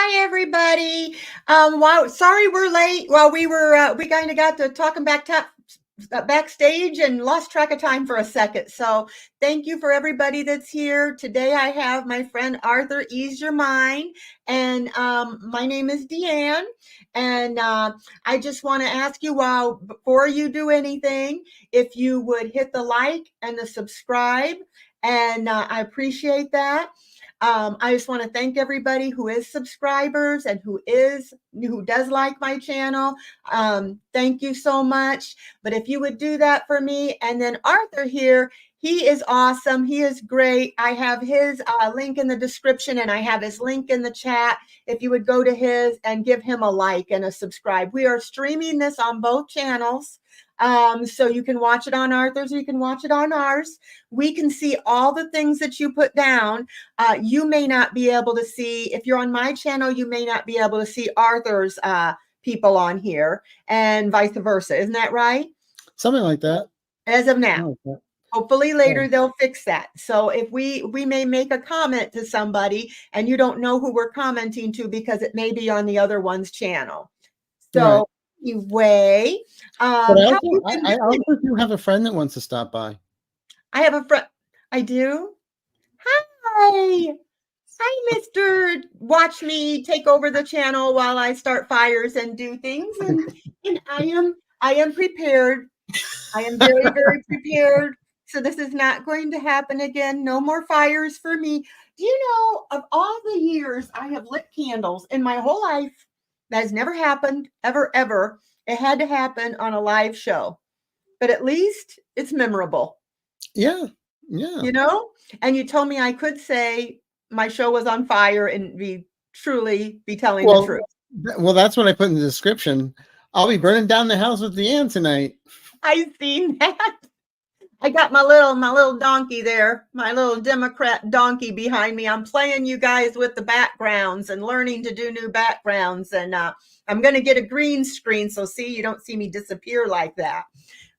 Hi, everybody. Wow, sorry we're late. Well, we kind of got to talking backstage and lost track of time for a second. So thank you for everybody that's here. Today I have my friend Arthur, Ease Your Mind. And my name is Deann. And I just want to ask you, before you do anything, if you would hit the like and the subscribe. And I appreciate that. I just want to thank everybody who is subscribers and who does like my channel. Thank you so much. But if you would do that for me, and then Arthur here, he is awesome. He is great. I have his link in the description, and I have his link in the chat. If you would go to his and give him a like and a subscribe. We are streaming this on both channels. So you can watch it on Arthur's, or you can watch it on ours. We can see all the things that you put down. You may not be able to see, if you're on my channel, you may not be able to see Arthur's people on here, and vice versa. Isn't that right? Something like that. As of now. Hopefully later they'll fix that. So if we may make a comment to somebody and you don't know who we're commenting to because it may be on the other one's channel. So anyway, I also do have a friend that wants to stop by. I have a friend. I do. Hi, Mr. Watch me take over the channel while I start fires and do things, and I am prepared. I am very, very prepared. So this is not going to happen again. No more fires for me. Do you know, of all the years I have lit candles in my whole life, that has never happened, ever. It had to happen on a live show. But at least it's memorable. Yeah. You know? And you told me I could say my show was on fire and truly be telling the truth. Well, that's what I put in the description. I'll be burning down the house with Deann tonight. I seen that. I got my little donkey there, my little Democrat donkey behind me. I'm playing you guys with the backgrounds and learning to do new backgrounds. And I'm going to get a green screen. So see, you don't see me disappear like that.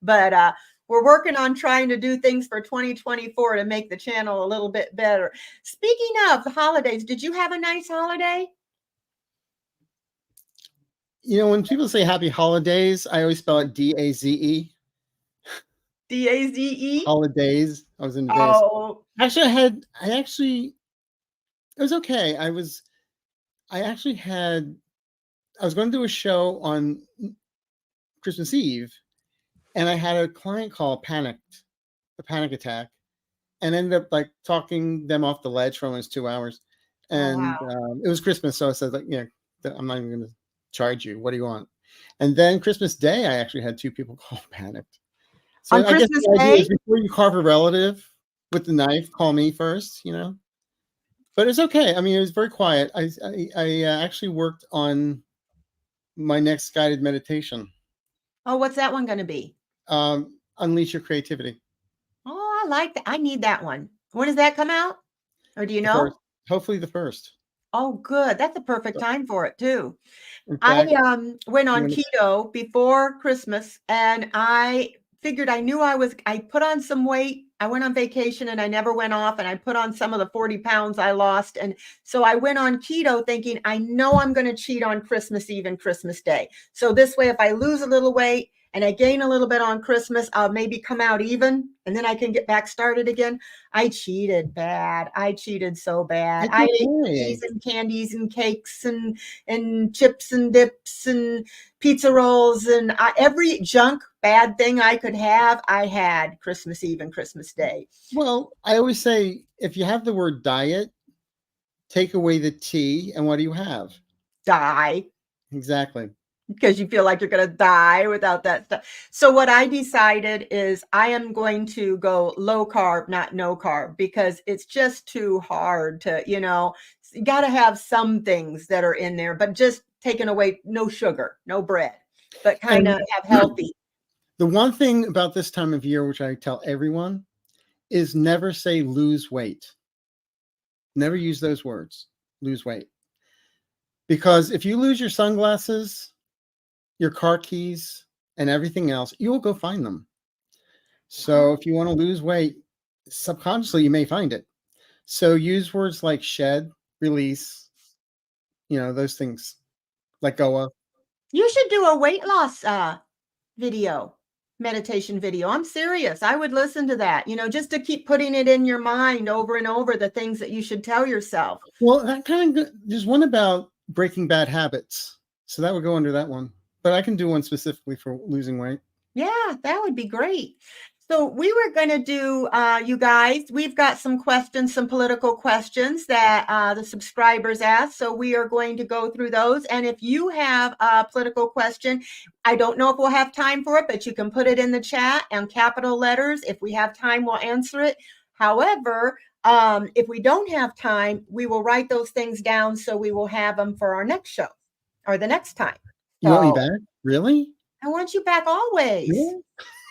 But we're working on trying to do things for 2024 to make the channel a little bit better. Speaking of the holidays, did you have a nice holiday? You know, when people say happy holidays, I always spell it D-A-Z-E. D-A-Z-E? Holidays. I was in Vegas. Oh. Actually, it was okay. I was going to do a show on Christmas Eve, and I had a client call a panic attack, and ended up like talking them off the ledge for almost 2 hours. And it was Christmas, so I said, like, I'm not even going to charge you. What do you want? And then Christmas Day, I actually had 2 people call panicked. So on Christmas the idea Day, is before you carve a relative with the knife, call me first, But it's okay. I mean, it was very quiet. I actually worked on my next guided meditation. Oh, what's that one going to be? Unleash your creativity. Oh, I like that. I need that one. When does that come out? Or do you know? Hopefully the 1st. Oh, good. That's a perfect time for it too. I went on keto before Christmas, and I figured I put on some weight. I went on vacation and I never went off, and I put on some of the 40 pounds I lost. And so I went on keto thinking, I know I'm going to cheat on Christmas Eve and Christmas Day. So this way, if I lose a little weight and I gain a little bit on Christmas, I'll maybe come out even, and then I can get back started again. I cheated bad. I cheated so bad. I ate cookies and candies and cakes and chips and dips and pizza rolls, and every junk bad thing I could have, I had Christmas Eve and Christmas Day. Well, I always say, if you have the word diet, take away the T, and what do you have? Die. Exactly. Because you feel like you're going to die without that stuff. So what I decided is I am going to go low carb, not no carb, because it's just too hard to, you got to have some things that are in there, but just taking away, no sugar, no bread, but kind of have healthy. The one thing about this time of year, which I tell everyone, is never say lose weight. Never use those words, lose weight. Because if you lose your sunglasses, your car keys, and everything else, you will go find them. So if you want to lose weight, subconsciously, you may find it. So use words like shed, release, those things let go of. You should do a weight loss meditation video. I'm serious. I would listen to that, just to keep putting it in your mind over and over, the things that you should tell yourself. Well, that there's one about breaking bad habits. So that would go under that one. But I can do one specifically for losing weight. Yeah, that would be great. So we were going to do, you guys, we've got some questions, some political questions that the subscribers asked. So we are going to go through those. And if you have a political question, I don't know if we'll have time for it, but you can put it in the chat and capital letters. If we have time, we'll answer it. However, if we don't have time, we will write those things down. So we will have them for our next show or the next time. You want me back? Really? I want you back always. Really?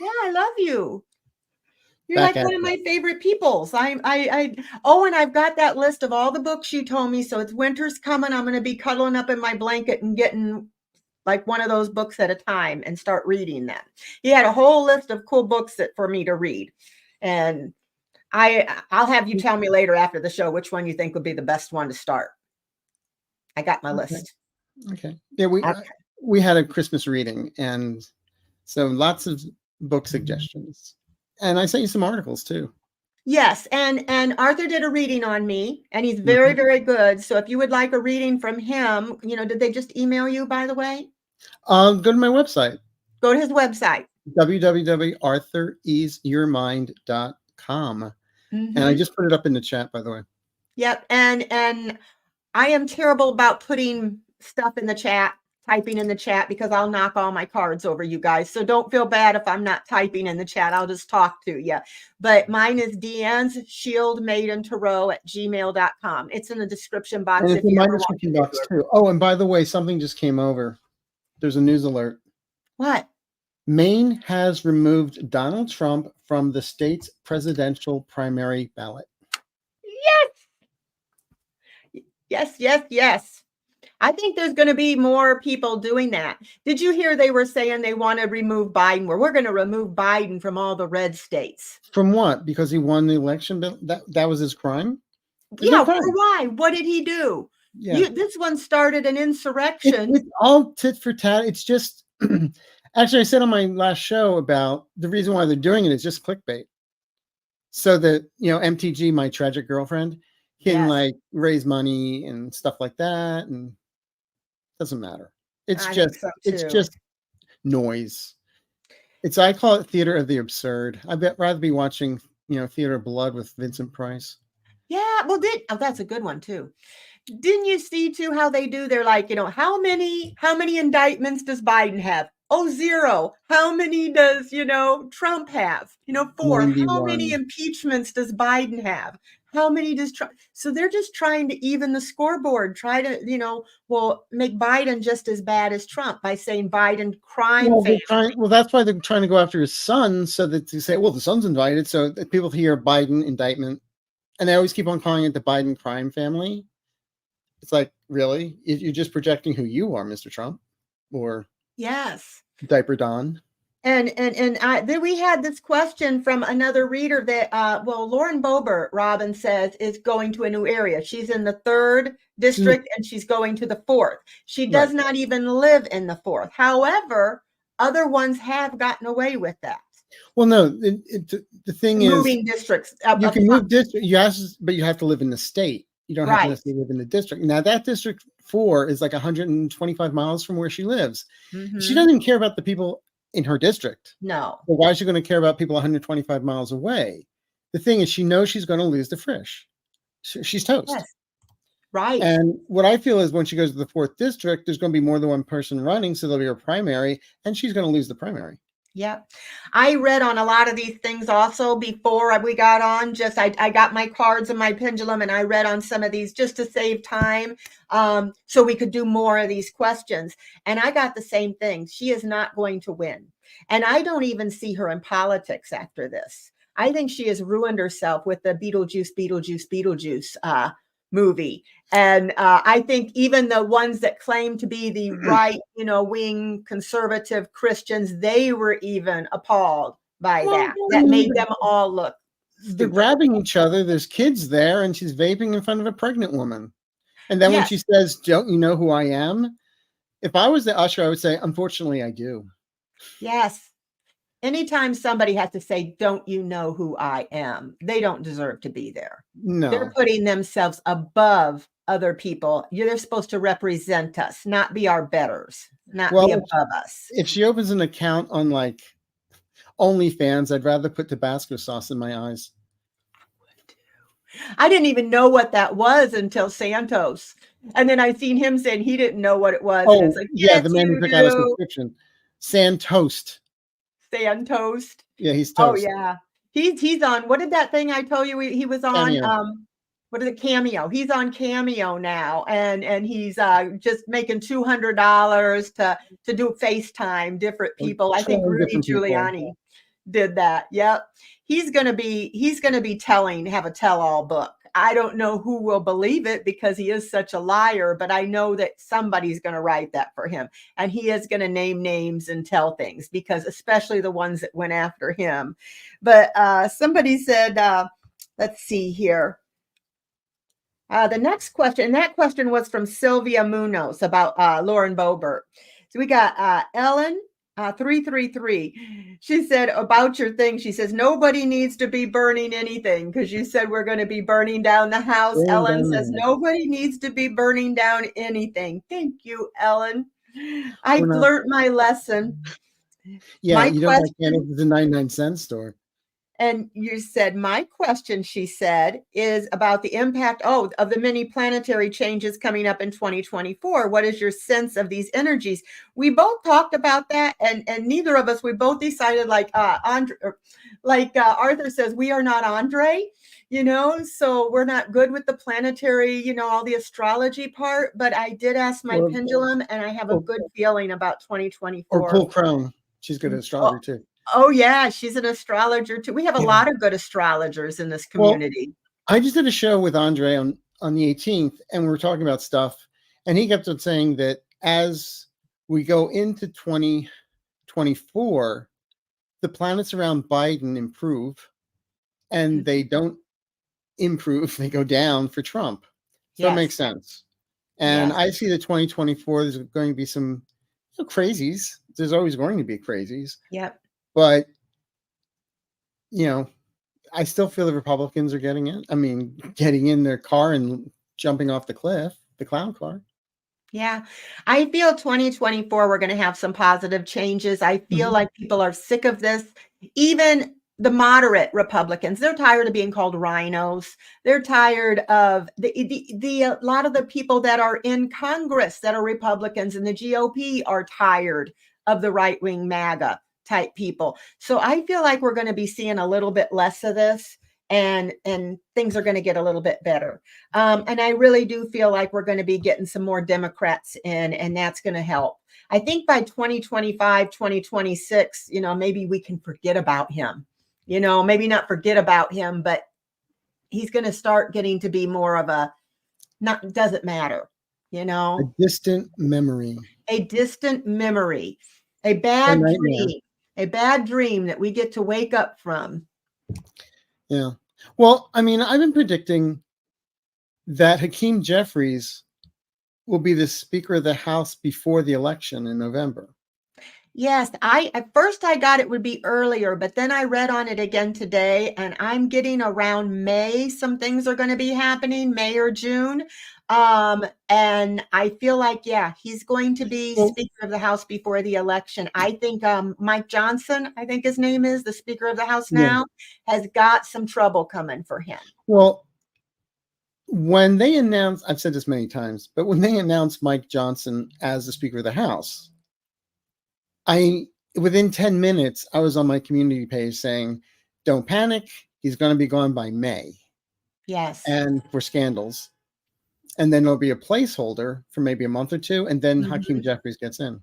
Yeah, I love you. You're Back like one of my favorite peoples. and I've got that list of all the books you told me. So it's winter's coming. I'm going to be cuddling up in my blanket and getting like one of those books at a time and start reading them. He had a whole list of cool books for me to read. And I'll have you tell me later after the show which one you think would be the best one to start. I got my list. Okay. Yeah, we had a Christmas reading, and so lots of book suggestions. And I sent you some articles too. Yes, and Arthur did a reading on me, and he's very, very good. So if you would like a reading from him, did they just email you, by the way? Go to my website. Go to his website. www.arthureaseyourmind.com. And I just put it up in the chat, by the way. Yep, and I am terrible about putting stuff in the chat, typing in the chat, because I'll knock all my cards over, you guys. So don't feel bad if I'm not typing in the chat. I'll just talk to you. But mine is Deann's Shield Maiden Tarot at gmail.com. It's in the description box. And it's in my description box too. Oh, and by the way, something just came over. There's a news alert. What? Maine has removed Donald Trump from the state's presidential primary ballot. Yes. Yes. I think there's going to be more people doing that. Did you hear they were saying they want to remove Biden? We're going to remove Biden from all the red states. From what? Because he won the election? That was his crime? Yeah, for why? What did he do? Yeah. This one started an insurrection. It's all tit for tat. It's just, actually, I said on my last show about the reason why they're doing it is just clickbait. So that, MTG, my tragic girlfriend, can raise money and stuff like that, and doesn't matter. It's just noise. I call it theater of the absurd. I'd rather be watching, Theater of Blood with Vincent Price. Yeah, well, that's a good one too. Didn't you see too how they do? They're like, how many indictments does Biden have? Oh, 0. How many does Trump have? 4. 91. How many impeachments does Biden have? How many does Trump? So they're just trying to even the scoreboard, try to, make Biden just as bad as Trump by saying Biden crime family. Well, that's why they're trying to go after his son, so that they say, well, the son's indicted. So that people hear Biden indictment, and they always keep on calling it the Biden crime family. It's like, really? You're just projecting who you are, Mr. Trump, or yes, Diaper Don. And then we had this question from another reader that, Lauren Boebert, Robin says, is going to a new area. She's in the 3rd district and she's going to the 4th. She does not even live in the 4th. However, other ones have gotten away with that. Well, no, the thing is, moving districts. You can move districts, but you have to live in the state. You don't have to necessarily live in the district. Now, that district 4 is like 125 miles from where she lives. Mm-hmm. She doesn't even care about the people in her district. No. But why is she going to care about people 125 miles away? The thing is, she knows she's going to lose the Frisch. She's toast. Yes. Right. And what I feel is when she goes to the 4th district, there's going to be more than one person running. So there'll be a primary, and she's going to lose the primary. Yep. I read on a lot of these things also before we got on. I got my cards and my pendulum, and I read on some of these just to save time, so we could do more of these questions. And I got the same thing. She is not going to win. And I don't even see her in politics after this. I think she has ruined herself with the Beetlejuice movie. And I think even the ones that claim to be the right, wing conservative Christians, they were even appalled by that. That made them all look stupid. They're grabbing each other. There's kids there, and she's vaping in front of a pregnant woman. And then when Yeah. she says, "Don't you know who I am?" If I was the usher, I would say, "Unfortunately, I do." Yes. Anytime somebody has to say, "Don't you know who I am?" They don't deserve to be there. They're No. putting themselves above other people. They're supposed to represent us, not be our betters, not be Well, above us. if she opens an account on like OnlyFans, I'd rather put Tabasco sauce in my eyes. I didn't even know what that was until Santos. And then I seen him saying he didn't know what it was. And it's Oh, like, yeah, the yes, man who you took out a do. subscription. Sand Toast. Santos. Yeah, he's Oh toast. yeah. He's on, what did that thing I told you he was on? Cameo. What is it? Cameo. He's on Cameo now, and he's just making $200 to do FaceTime different Or people. I think trolling Rudy different people. Giuliani did that. Yep. He's gonna be have a tell-all book. I don't know who will believe it because he is such a liar, but I know that somebody's going to write that for him, and he is going to name names and tell things, because especially the ones that went after him. But somebody said, let's see here. The next question, and that question was from Sylvia Munoz about Lauren Boebert. So we got Ellen 333. She said about your thing, she says, nobody needs to be burning anything because you said we're going to be burning down the house. Burning Ellen down the says, house. nobody needs to be burning down anything. Thank you, Ellen. I've We're not. learned my lesson. Yeah, My you don't buy candles question, at the 99-cent store. and you said, my question, she said, is about the impact of the many planetary changes coming up in 2024. What is your sense of these energies? We both talked about that, and neither of us, we both decided, like Andre, Arthur says, we are not Andre, so we're not good with the planetary, all the astrology part. But I did ask my Or pendulum, and I have a or, good feeling about or 2024. Cool Crone. She's good at Oh, astrology too. oh yeah, she's an astrologer too. We have a Yeah. lot of good astrologers in this Well, community. I just did a show with Andre on the 18th, and we were talking about stuff, and he kept on saying that as we go into 2024, the planets around Biden improve, and they don't improve; they go down for Trump. So it Yes, makes sense. And yes, I see that 2024 there's going to be some crazies. There's always going to be crazies, yep. but you know, I still feel the Republicans are getting in. I mean, getting in their car and jumping off the cliff, the clown car. Yeah. I feel 2024, we're going to have some positive changes. I feel Mhm. like people are sick of this. Even the moderate Republicans, they're tired of being called rhinos. They're tired of a lot of the people that are in Congress that are Republicans and the GOP are tired of the right-wing MAGA type people. So I feel like we're going to be seeing a little bit less of this, and things are going to get a little bit better. And I really do feel like we're going to be getting some more Democrats in, and that's going to help. I think by 2025, 2026, maybe we can forget about him. Maybe not forget about him, but he's going to start getting to be more of a not doesn't matter, A distant memory, a distant memory, a a bad nightmare. dream, a bad dream that we get to wake up from. Yeah. Well, I mean, I've been predicting that Hakeem Jeffries will be the Speaker of the House before the election in November. Yes, at first I got it would be earlier, but then I read on it again today, and I'm getting around May. Some things are going to be happening, May or June. And I feel like, yeah, he's going to be Well, Speaker of the House before the election. I think Mike Johnson, I think his name is the Speaker of the House yeah. now, has got some trouble coming for him. Well, when they announced, I've said this many times, but when they announced Mike Johnson as the Speaker of the House, within 10 minutes, I was on my community page saying, don't panic. He's going to be gone by May. Yes. And for scandals. And then there'll be a placeholder for maybe a month or two. And then Hakeem Jeffries gets in.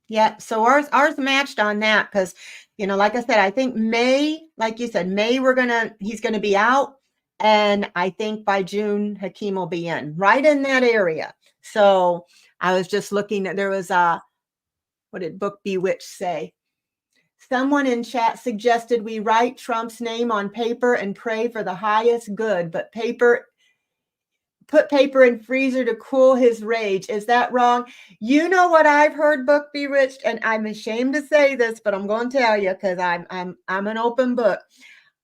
Yeah. So ours matched on that because, like I said, I think May, like you said, May, he's going to be out. And I think by June, Hakeem will be in right in that area. So I was just looking at, there was what did Book Bewitched say? Someone in chat suggested we write Trump's name on paper and pray for the highest good, but paper put paper in freezer to cool his rage. Is that wrong? You know what I've heard, Book Bewitched, and I'm ashamed to say this, but I'm going to tell you because I'm an open book.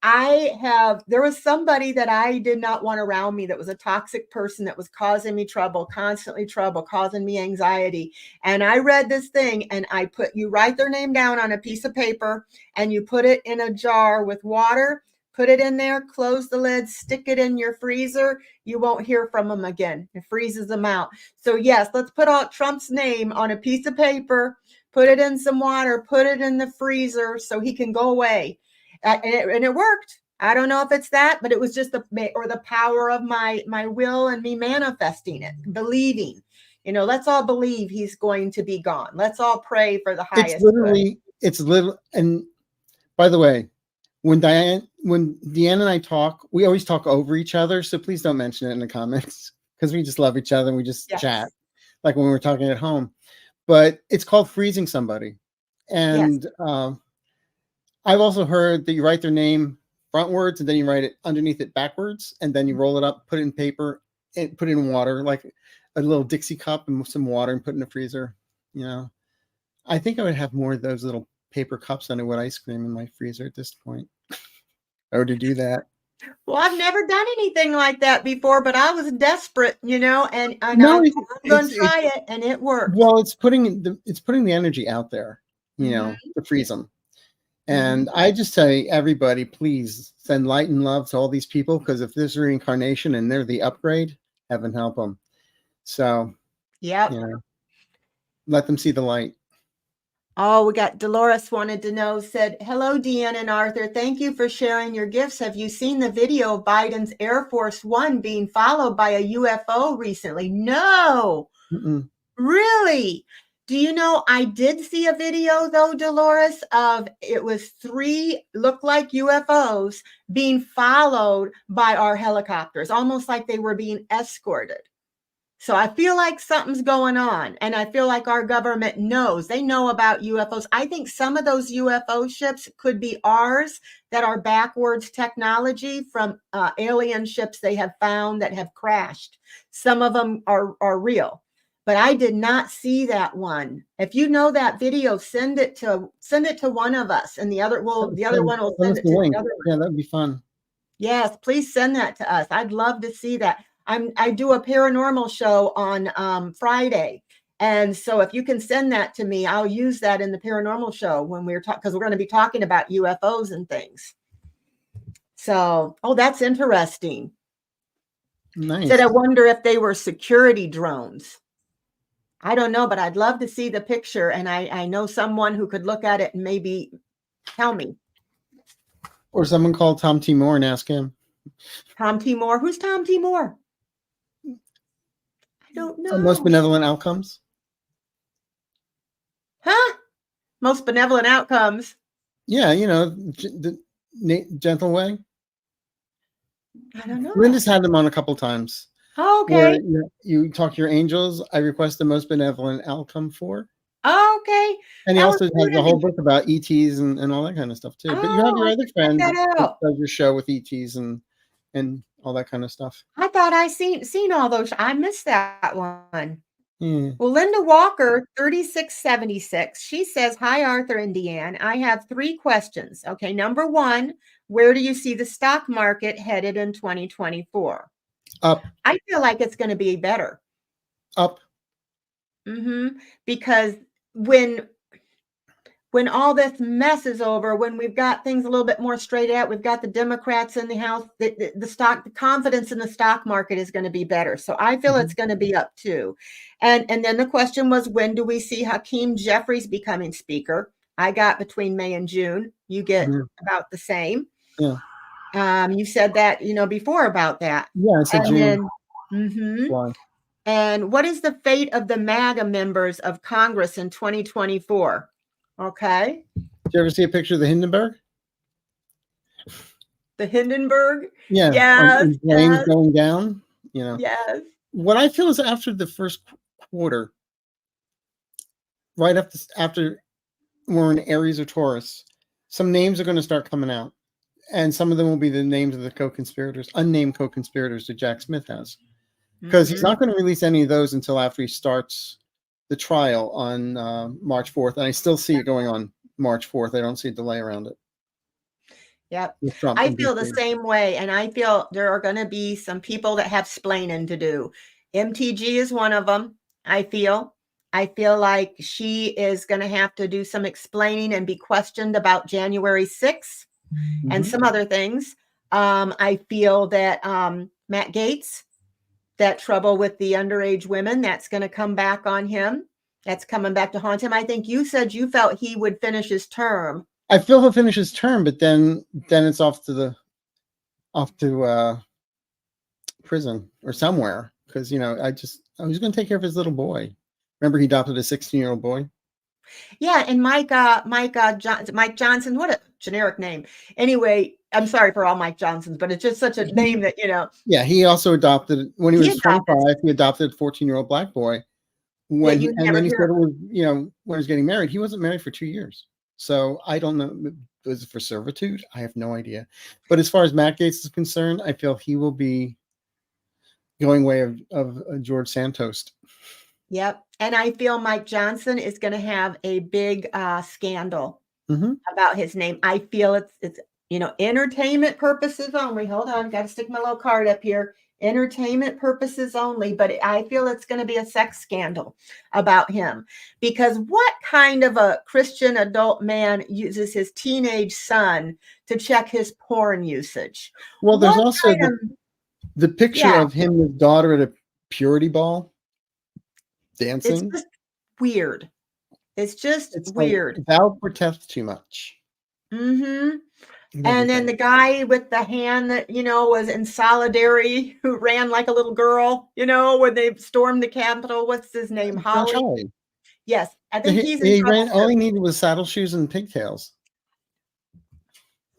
There was somebody that I did not want around me that was a toxic person that was causing me trouble, constantly trouble, causing me anxiety. And I read this thing and you write their name down on a piece of paper and you put it in a jar with water, put it in there, close the lid, stick it in your freezer. You won't hear from them again. It freezes them out. So yes, let's put out Trump's name on a piece of paper, put it in some water, put it in the freezer so he can go away. And it worked. I don't know if it's that, but it was just the power of my will and me manifesting it, believing. Let's all believe he's going to be gone. Let's all pray for the highest. It's little. And by the way, when Deann and I talk, we always talk over each other. So please don't mention it in the comments because we just love each other and we just chat like when we're talking at home. But it's called freezing somebody. And I've also heard that you write their name frontwards and then you write it underneath it backwards and then you roll it up, put it in paper, and put it in water, like a little Dixie cup and some water and put it in the freezer. I think I would have more of those little paper cups than I would ice cream in my freezer at this point. I would do that. Well, I've never done anything like that before, but I was desperate, and No, I'm going to try it, and it worked. Well, it's putting the energy out there, to freeze them. And I just say, everybody, please send light and love to all these people, because if there's reincarnation and they're the upgrade, heaven help them. So, let them see the light. Oh, we got Dolores wanted to know, said, hello, Deann and Arthur. Thank you for sharing your gifts. Have you seen the video of Biden's Air Force One being followed by a UFO recently? No. Mm-mm. Really? Do you know, I did see a video though, Dolores, of it was 3 looked like UFOs being followed by our helicopters, almost like they were being escorted. So I feel like something's going on, and I feel like our government knows. They know about UFOs. I think some of those UFO ships could be ours that are backwards technology from alien ships they have found that have crashed. Some of them are real. But I did not see that one. If you know that video, send it to one of us, and the other one will send it to the other one. Yeah, that'd be fun. Yes, please send that to us. I'd love to see that. I do a paranormal show on Friday, and so if you can send that to me, I'll use that in the paranormal show when we're talking, because we're going to be talking about UFOs and things. So, that's interesting. Nice. Said I wonder if they were security drones. I don't know, but I'd love to see the picture, and I know someone who could look at it and maybe tell me. Or someone call Tom Timor and ask him. Tom Timor? Who's Tom Timor? I don't know. Most benevolent outcomes. Huh? Most benevolent outcomes. Yeah, the gentle way. I don't know. Linda's had them on a couple times. Oh, okay. Where you talk to your angels. I request the most benevolent outcome for. Oh, okay. And he also has the whole book about ETs and all that kind of stuff too. But you have your other friend that does your show with ETs and all that kind of stuff. I thought I seen all those. I missed that one. Mm. Well, Linda Walker, 3676, she says, hi, Arthur and Deann. I have 3 questions. Okay, number 1, where do you see the stock market headed in 2024? Up. I feel like it's going to be better. Up. Because when all this mess is over, when we've got things a little bit more straight out, we've got the Democrats in the House, the confidence in the stock market is going to be better. So I feel it's going to be up too. And then the question was, when do we see Hakeem Jeffries becoming speaker? I got between May and June. You get about the same. Yeah. You said that, before about that. Yeah, I said June. And what is the fate of the MAGA members of Congress in 2024? Okay. Did you ever see a picture of the Hindenburg? The Hindenburg? Yeah. Yes. Flames going down. Yes. What I feel is after the first quarter, right after we're in Aries or Taurus, some names are going to start coming out. And some of them will be the names of the co-conspirators, unnamed co-conspirators that Jack Smith has. because he's Mhm. not going to release any of those until after he starts the trial on March 4th. And I still see it going on March 4th. I don't see a delay around it Yep. with Trump I and feel the BC. same way, and I feel there are going to be some people that have splaining to do. MTG is one of them. I feel like she is going to have to do some explaining and be questioned about January 6th and some other things. I feel that Matt Gaetz, that trouble with the underage women, that's going to come back on him. That's coming back to haunt him. I think you said you felt he would finish his term. I feel he'll finish his term, but then it's off to prison or somewhere, because he's going to take care of his little boy. Remember, he adopted a 16-year-old boy. Yeah, and Mike Johnson, what a generic name. Anyway, I'm sorry for all Mike Johnsons, but it's just such a name that, Yeah, he also adopted, when he was 25, he adopted a 14-year-old black boy. that you And never then he hear said it of. was, when he was getting married, he wasn't married for 2 years. So I don't know. Was it for servitude? I have no idea. But as far as Matt Gaetz is concerned, I feel he will be going way of George Santos. Yep. And I feel Mike Johnson is going to have a big scandal about his name. I feel it's entertainment purposes only. Hold on, got to stick my little card up here. Entertainment purposes only, but I feel it's going to be a sex scandal about him, because what kind of a Christian adult man uses his teenage son to check his porn usage? Well, there's What also kind the picture yeah, of him and his daughter at a purity ball it's dancing. just weird. It's just It's like, weird. thou protest too much. And What do you then think? the guy with the hand that, was in solidarity, who ran like a little girl, when they stormed the Capitol. What's his name? Josh Holly? Hawley. Yes. I think he's in He trouble ran. All too. he needed was saddle shoes and pigtails.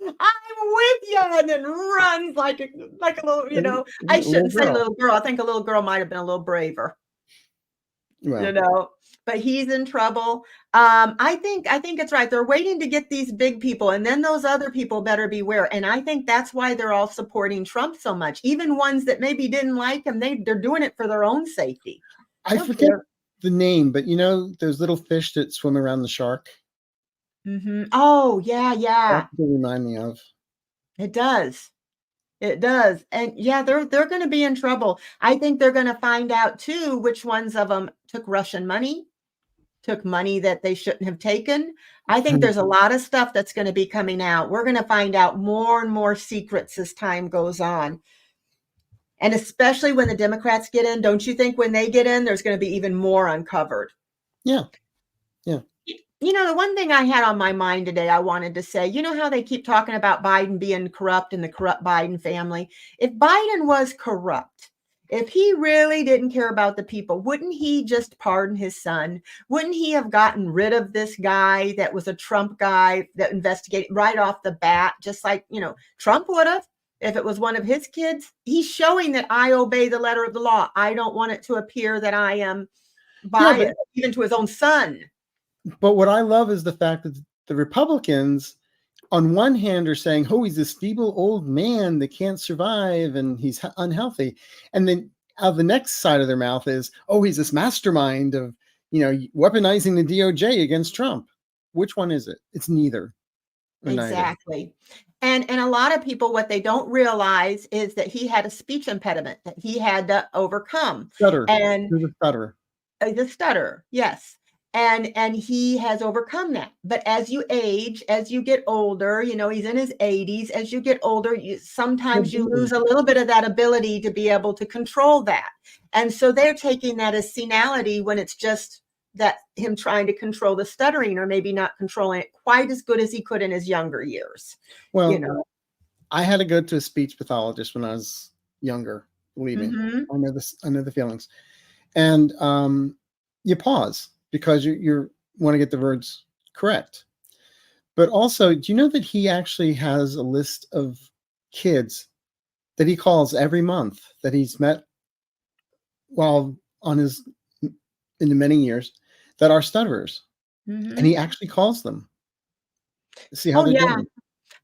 I'm with you. And then runs like a little, I shouldn't say little girl. I think a little girl might have been a little braver. Well, But he's in trouble. I think it's right. They're waiting to get these big people, and then those other people better beware. And I think that's why they're all supporting Trump so much. Even ones that maybe didn't like him, they're doing it for their own safety. I forget the name, but those little fish that swim around the shark. Oh, yeah. That's what they remind me of. It does. It does. And yeah, they're going to be in trouble. I think they're going to find out too which ones of them took Russian money, took money that they shouldn't have taken. I think there's a lot of stuff that's going to be coming out. We're going to find out more and more secrets as time goes on. And especially when the Democrats get in, don't you think when they get in, there's going to be even more uncovered? Yeah. Yeah. The one thing I had on my mind today, I wanted to say, how they keep talking about Biden being corrupt and the corrupt Biden family? If Biden was corrupt, if he really didn't care about the people, wouldn't he just pardon his son? Wouldn't he have gotten rid of this guy that was a Trump guy that investigated right off the bat, just like, Trump would have if it was one of his kids? He's showing that I obey the letter of the law. I don't want it to appear that I am biased, even to his own son. But what I love is the fact that the Republicans, on one hand, are saying, "Oh, he's this feeble old man that can't survive and he's unhealthy," and then out of the next side of their mouth is, "Oh, he's this mastermind of weaponizing the DOJ against Trump." Which one is it? It's neither. Exactly. And a lot of people, what they don't realize is that he had a speech impediment that he had to overcome. Stutter. And the stutter. The stutter, yes. And he has overcome that. But as you age, as you get older, he's in his 80s. As you get older, sometimes you lose a little bit of that ability to be able to control that. And so they're taking that as senility when it's just that him trying to control the stuttering, or maybe not controlling it quite as good as he could in his younger years. Well, I had to go to a speech pathologist when I was younger. Believe me, I know the feelings. And you pause because you want to get the words correct. But also, do you know that he actually has a list of kids that he calls every month that he's met while on in the many years that are stutterers, and he actually calls them to see how they're doing.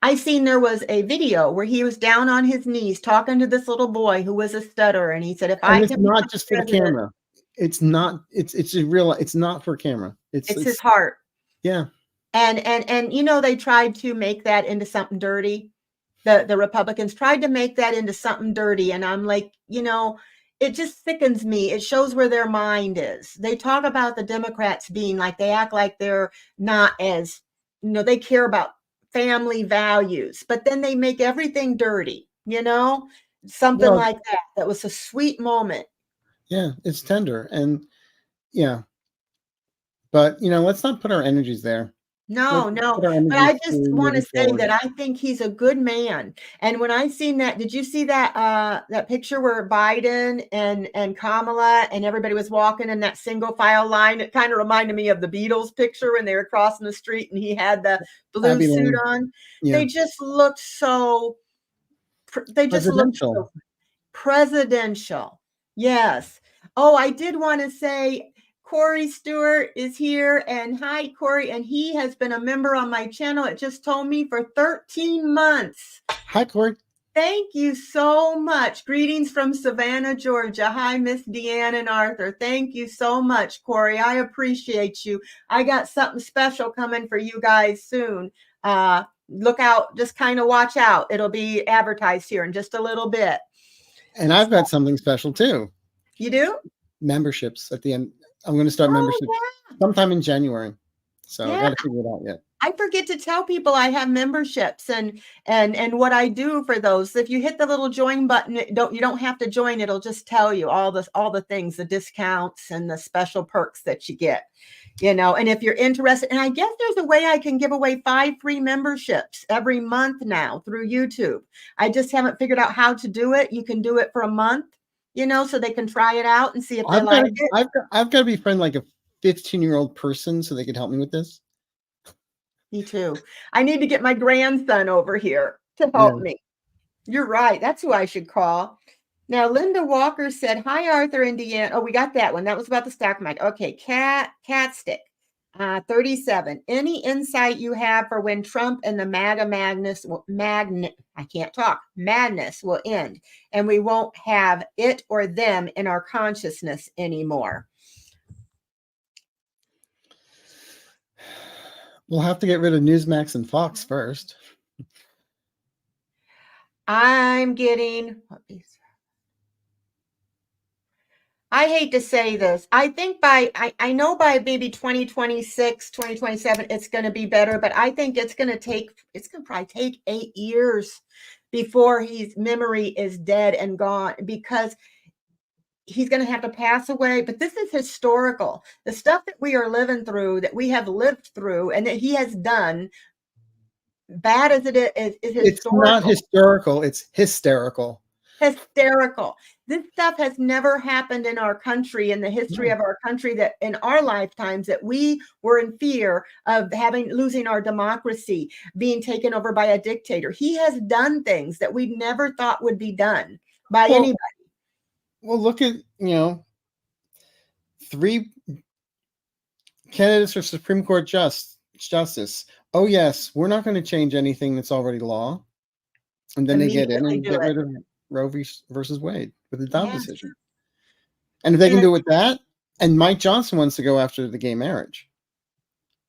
I seen there was a video where he was down on his knees talking to this little boy who was a stutterer, and he said, "If I And it's can not become just for the president," camera. It's not. It's a real. It's not for camera. it's his heart. Yeah. And you know, they tried to make that into something dirty. The Republicans tried to make that into something dirty, and I'm like, you know, it just sickens me. It shows where their mind is. They talk about the Democrats being like, they act like they're not as, you know, they care about family values, but then they make everything dirty, you know, something Well, like that. That was a sweet moment. yeah, it's tender, and yeah, but let's not put our energies there. No, Let's no, put our but I energies to just want to moving say forward. that I think he's a good man. And when I seen that, did you see that that picture where Biden and Kamala and everybody was walking in that single file line? It kind of reminded me of the Beatles picture when they were crossing the street and he had the blue Abby suit Lane, on. yeah, They just looked so they just looked presidential. so presidential. Yes. Oh, I did want to say Corey Stewart is here. And hi, Corey. And he has been a member on my channel. It just told me for 13 months. Hi, Corey. Thank you so much. Greetings from Savannah, Georgia. Hi, Miss Deann and Arthur. Thank you so much, Corey. I appreciate you. I got something special coming for you guys soon. Look out, just kind of watch out. It'll be advertised here in just a little bit. And I've got something special too. You do? Memberships at the end. I'm going to start memberships sometime in January. So I got to figure it out yet. I forget to tell people I have memberships and what I do for those. If you hit the little join button, you don't have to join. It'll just tell you all the things, the discounts and the special perks that you get. You know, and if you're interested, and I guess there's a way I can give away 5 free memberships every month now through YouTube. I just haven't figured out how to do it. You can do it for a month, you know, so they can try it out and see if they like it. I've got to befriend like a 15-year-old person so they could help me with this. Me too. I need to get my grandson over here to help me. You're right. That's who I should call. Now, Linda Walker said, hi, Arthur and Deann. Oh, we got that one. That was about the stock market. Okay, Cat Stick, 37. Any insight you have for when Trump and the madness will end and we won't have it or them in our consciousness anymore? We'll have to get rid of Newsmax and Fox first. I'm getting... I hate to say this. I think I know by maybe 2026, 2027, it's going to be better, but I think it's going to probably take 8 years before his memory is dead and gone, because he's going to have to pass away. But this is historical. The stuff that we are living through, that we have lived through, and that he has done, bad as it is historical. It's not historical. It's hysterical. Hysterical. This stuff has never happened in our country, in the history of our country, that in our lifetimes that we were in fear of losing our democracy, being taken over by a dictator. He has done things that we never thought would be done by anybody. Well, look at, 3 candidates for Supreme Court justice. Oh yes, we're not going to change anything that's already law. And then they get in and get rid of Roe versus Wade with the Dobbs decision. And if they can do it with that, and Mike Johnson wants to go after the gay marriage.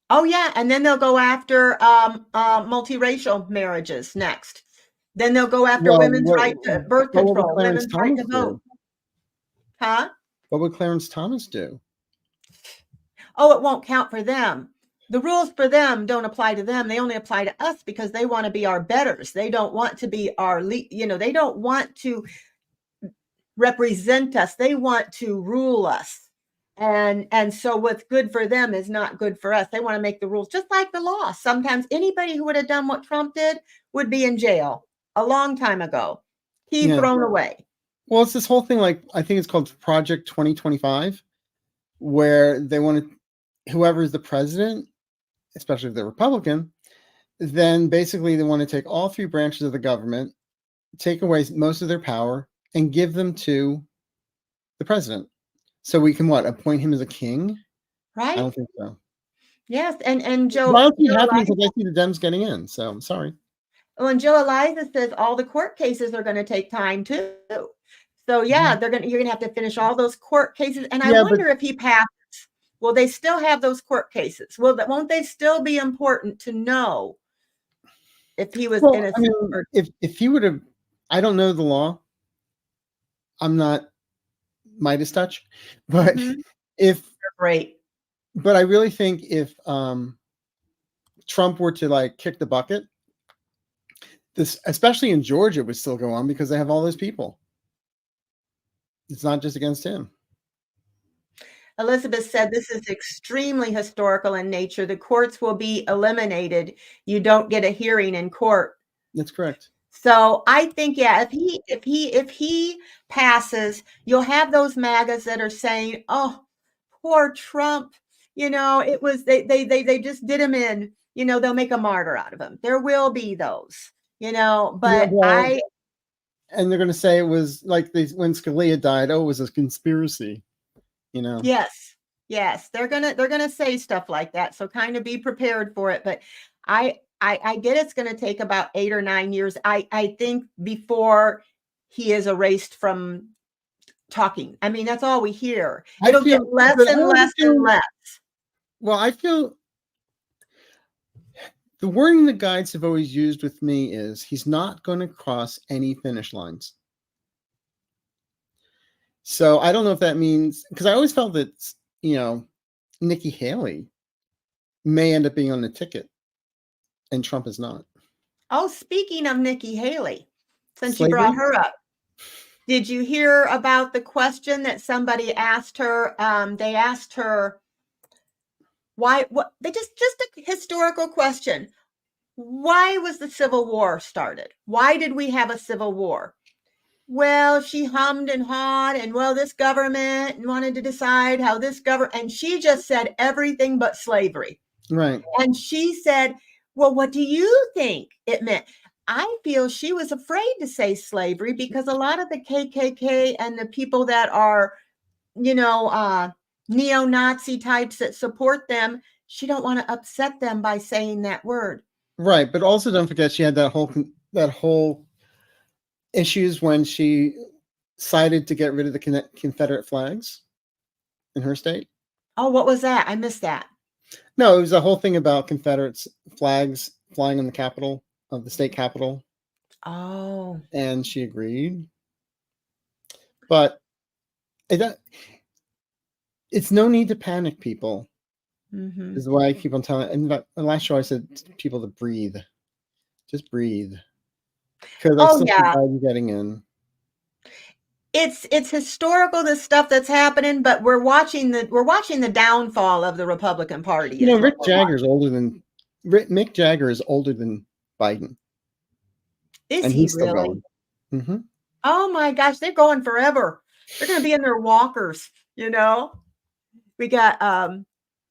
Oh yeah, and then they'll go after multiracial marriages next. Then they'll go after women's right to birth control, women's right to vote. Huh? What would Clarence Thomas do? Oh, it won't count for them. The rules for them don't apply to them. They only apply to us because they want to be our betters. They don't want to be our, they don't want to represent us. They want to rule us. And so what's good for them is not good for us. They want to make the rules just like the law. Sometimes anybody who would have done what Trump did would be in jail a long time ago. He's thrown away. Well, it's this whole thing, like, I think it's called Project 2025, where they want to, whoever is the president, especially if they're Republican, then basically they want to take all 3 branches of the government, take away most of their power, and give them to the president. So we can appoint him as a king? Right. I don't think so. Yes, and Joe. Well, I don't see it happening because I see the Dems getting in, so I'm sorry. Well, and Jill Eliza says all the court cases are going to take time too. So yeah, you're going to have to finish all those court cases. And I Yeah, wonder if he passes, will they still have those court cases? Won't they still be important to know if he was well, innocent? I mean, if he would have, I don't know the law. I'm not Midas touch, but if Great. but I really think if Trump were to like kick the bucket, this, especially in Georgia, would still go on because they have all those people. It's not just against him. Elizabeth said this is extremely historical in nature. The courts will be eliminated. You don't get a hearing in court. That's correct. So I think, yeah, if he passes, you'll have those MAGAs that are saying, "Oh, poor Trump. You know, it was they just did him in. You know, they'll make a martyr out of him." There will be those. You know, but well, and they're going to say it was like when Scalia died. Oh, it was a conspiracy. You know. Yes, they're gonna say stuff like that. So kind of be prepared for it. But I get it's going to take about 8 or 9 years. I think before he is erased from talking. I mean, that's all we hear. It'll get less and less and less. Well, I feel the wording the guides have always used with me is he's not going to cross any finish lines. So I don't know if that means, because I always felt that, you know, Nikki Haley may end up being on the ticket and Trump is not. Oh, speaking of Nikki Haley, since you brought her up, did you hear about the question that somebody asked her? They asked her, why, what, they just a historical question. Why was the Civil War started? Why did we have a Civil War? Well, she hummed and hawed, and well, this government wanted to decide how this government, and she just said everything but slavery. Right. And she said, well, what do you think it meant? I feel she was afraid to say slavery because a lot of the KKK and the people that are, you know, neo-Nazi types that support them, she don't want to upset them by saying that word. Right, but also don't forget she had that whole issues when she decided to get rid of the Confederate flags in her state. Oh, what was that? I missed that. No, it was a whole thing about Confederate flags flying in the capital of the state capitol. Oh. And she agreed. But it's no need to panic, people. Mm-hmm. Is why I keep on telling. In the last show, I said to people to breathe. Just breathe. Because I still think I'm getting in. It's historical, the stuff that's happening, but we're watching the downfall of the Republican Party. You know, Mick Jagger is older than Biden. Is he really? Mm-hmm. Oh my gosh, they're going forever. They're going to be in their walkers. You know, we got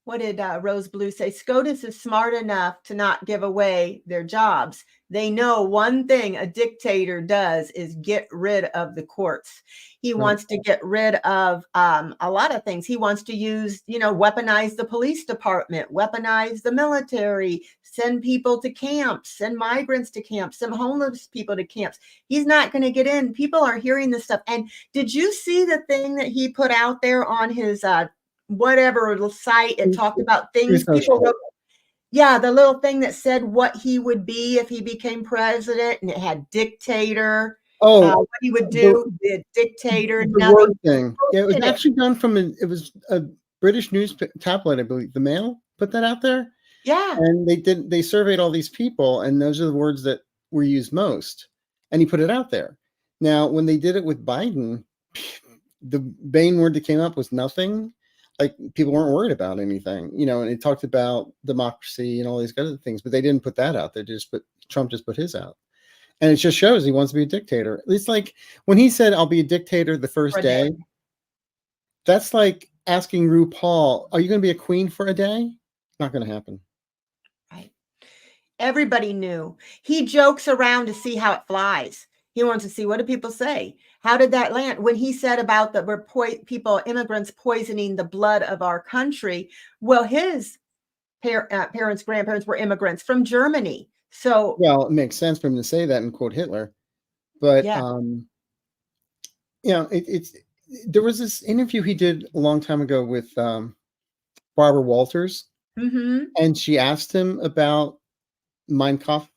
what did Rose Blue say? SCOTUS is smart enough to not give away their jobs. They know one thing a dictator does is get rid of the courts. He wants to get rid of a lot of things. He wants to use, you know, weaponize the police department, weaponize the military, send people to camps, send migrants to camps, send homeless people to camps. He's not going to get in. People are hearing this stuff. And did you see the thing that he put out there on his whatever site? It talked about things people wrote. Yeah, the little thing that said what he would be if he became president, and it had dictator. What he would do, the dictator. The word thing. Yeah, it was actually done from it was a British news tabloid, I believe. The Mail put that out there. Yeah, and they surveyed all these people, and those are the words that were used most. And he put it out there. Now, when they did it with Biden, the main word that came up was nothing. Like, people weren't worried about anything, you know, and it talked about democracy and all these other things, but they didn't put that out there. Trump just put his out. And it just shows he wants to be a dictator. At least, like, when he said, I'll be a dictator the first day, that's like asking RuPaul, are you going to be a queen for a day? Not going to happen. Right. Everybody knew. He jokes around to see how it flies. He wants to see, what do people say? How did that land? When he said about immigrants poisoning the blood of our country, well, his parents, grandparents were immigrants from Germany. So Well, it makes sense for him to say that and quote Hitler, but yeah. it's there was this interview he did a long time ago with Barbara Walters, Mm-hmm. and she asked him about Mein Kampf,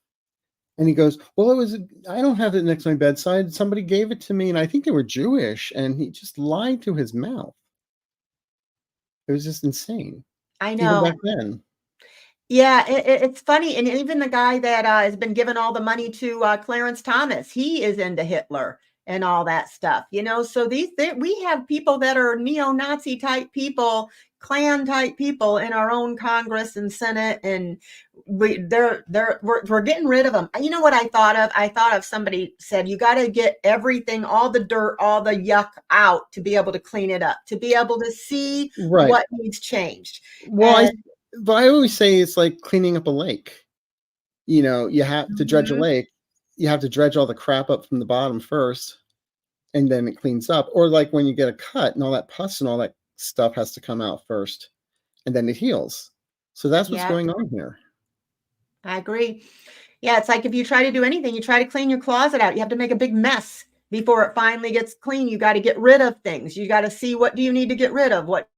and he goes, "Well, I don't have it next to my bedside. Somebody gave it to me, and I think they were Jewish." And he just lied to his mouth. It was just insane, I even back know. then. Yeah, it's funny, and even the guy that has been given all the money to Clarence Thomas, he is into Hitler and all that stuff, you know. So we have people that are neo-Nazi type people, Klan type people in our own Congress and Senate, and we're getting rid of them. You know what I thought of? I thought of somebody said you got to get everything, all the dirt, all the yuck out to be able to clean it up, to be able to see Right. what needs changed. Well, And but I always say it's like cleaning up a lake. You have to dredge a mhm, lake. You have to dredge all the crap up from the bottom first, and then it cleans up. Or like when you get a cut and all that pus and all that stuff has to come out first, and then it heals. So that's what's yeah. going on here. I agree. Yeah, it's like if you try to do anything, you try to clean your closet out, you have to make a big mess before it finally gets clean. You got to get rid of things. You got to see what do you need to get rid of, what.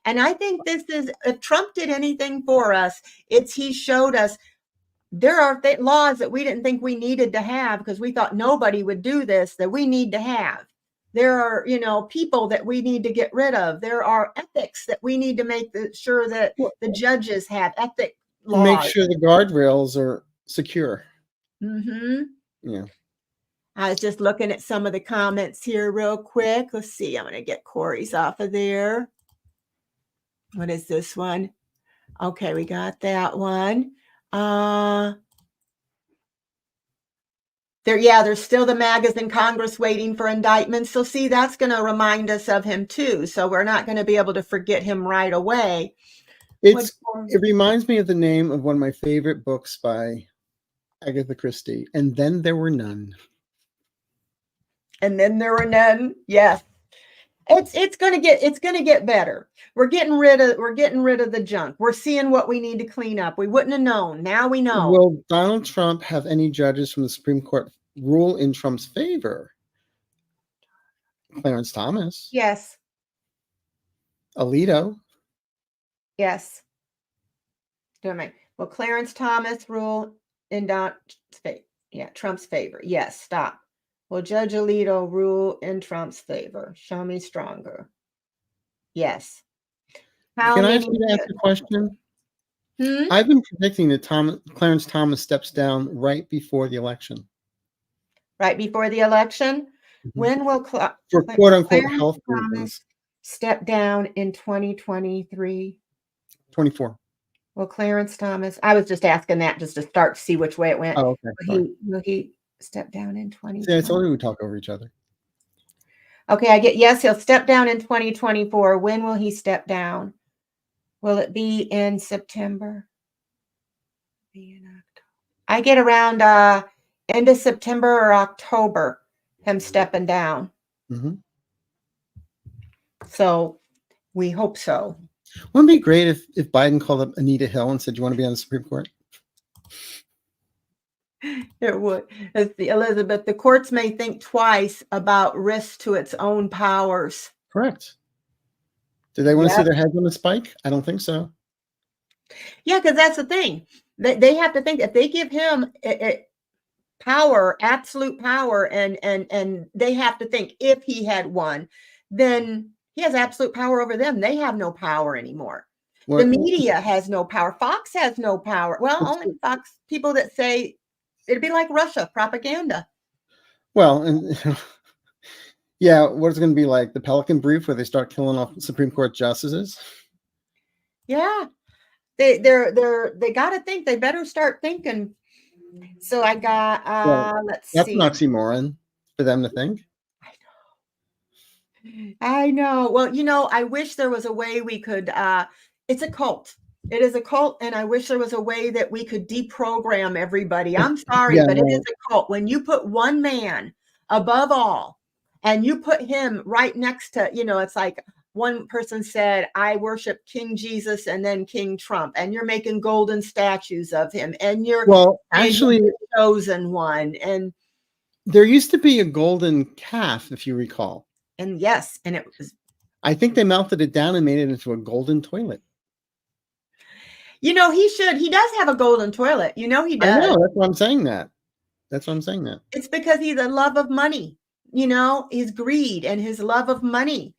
And I think this is, if Trump did anything for us, it's he showed us there are laws that we didn't think we needed to have because we thought nobody would do this, that we need to have. There are, people that we need to get rid of. There are ethics that we need to make sure that Well, the judges have ethic and make laws. sure the guardrails are secure. Mm-hmm. Yeah. I was just looking at some of the comments here real quick. Let's see. I'm going to get Corey's off of there. What is this one? Okay, we got that one. There's still the MAGAs in Congress waiting for indictments. So see, that's going to remind us of him too. So we're not going to be able to forget him right away. It reminds me of the name of one of my favorite books by Agatha Christie, And Then There Were None. And then there were none. Yes. It's gonna get better. We're getting rid of the junk. We're seeing what we need to clean up. We wouldn't have known. Now we know. Will Donald Trump have any judges from the Supreme Court rule in Trump's favor? Clarence Thomas. Yes. Alito. Yes. Will Clarence Thomas rule in Trump's favor? Yes. Stop. Will Judge Alito rule in Trump's favor? Show me stronger. Yes. Can I ask you to ask a question? I've been predicting that Clarence Thomas steps down right before the election. Right before the election? Mm-hmm. When will for quote unquote health reasons step down in 2023? 24. Well, Clarence Thomas, I was just asking that just to start to see which way it went. Oh, okay. Will he step down in 2020? See, I told you we talk over each other. Okay, I get yes, he'll step down in 2024. When will he step down? Will it be in September? I get around end of September or October, him stepping down. Mm-hmm. So we hope so. Wouldn't it be great if Biden called up Anita Hill and said, "Do you want to be on the Supreme Court?" It would. Elizabeth, the courts may think twice about risk to its own powers. Correct. Do they want to see their heads on the spike? I don't think so. Yeah, because that's the thing. They have to think if they give him power, absolute power, and they have to think if he had won, then he has absolute power over them. They have no power anymore. The media has no power. Fox has no power. Well, only Fox people that say it'd be like Russia propaganda. Well, and yeah, what is it going to be like the Pelican Brief where they start killing off Supreme Court justices? Yeah, they got to think. They better start thinking. So I got let's see. That's an oxymoron for them to think. I know. Well, I wish there was a way we could. It's a cult. It is a cult, and I wish there was a way that we could deprogram everybody. I'm sorry, but it is a cult. When you put one man above all, and you put him right next to, it's like one person said, I worship King Jesus and then King Trump, and you're making golden statues of him, and you're Well, saying he's actually, the chosen one. And there used to be a golden calf, if you recall. yes, and it was, I think they melted it down and made it into a golden toilet. he does have a golden toilet. He does. I know, that's why I'm saying that. It's because he's a love of money, his greed and his love of money.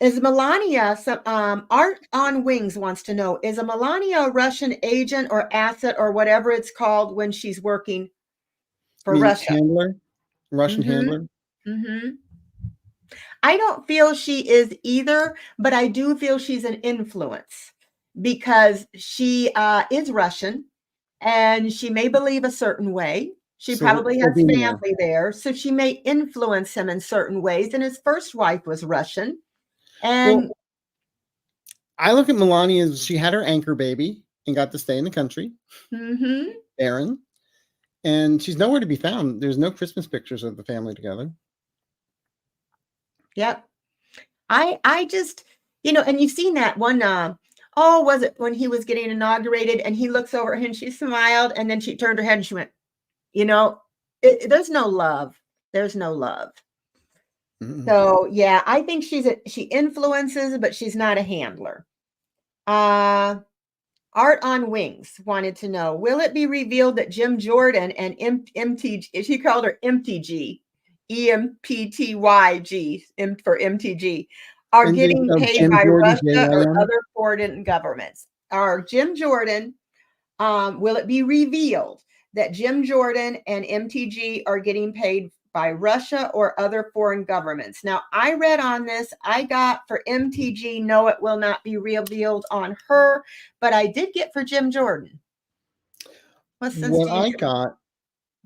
Is Melania, Art on Wings wants to know, is a Melania a Russian agent or asset or whatever it's called when she's working for Russia? Russian handler? Mm-hmm. I don't feel she is either, but I do feel she's an influence because she is Russian and she may believe a certain way. She probably has family there, so she may influence him in certain ways. And his first wife was Russian. And I look at Melania as she had her anchor baby and got to stay in the country. Aaron. And she's nowhere to be found. There's no Christmas pictures of the family together. Yep. I just, and you've seen that one, was it when he was getting inaugurated and he looks over and she smiled and then she turned her head and she went, there's no love. There's no love. Mm-hmm. So yeah, I think she influences, but she's not a handler. Art on Wings wanted to know, will it be revealed that Jim Jordan and MTG, she called her MTG, EMPTYG for MTG, are getting paid by Russia or other foreign governments? Are Jim Jordan, will it be revealed that Jim Jordan and MTG are getting paid by Russia or other foreign governments? Now, I read on this, I got for MTG, no, it will not be revealed on her, but I did get for Jim Jordan. What I got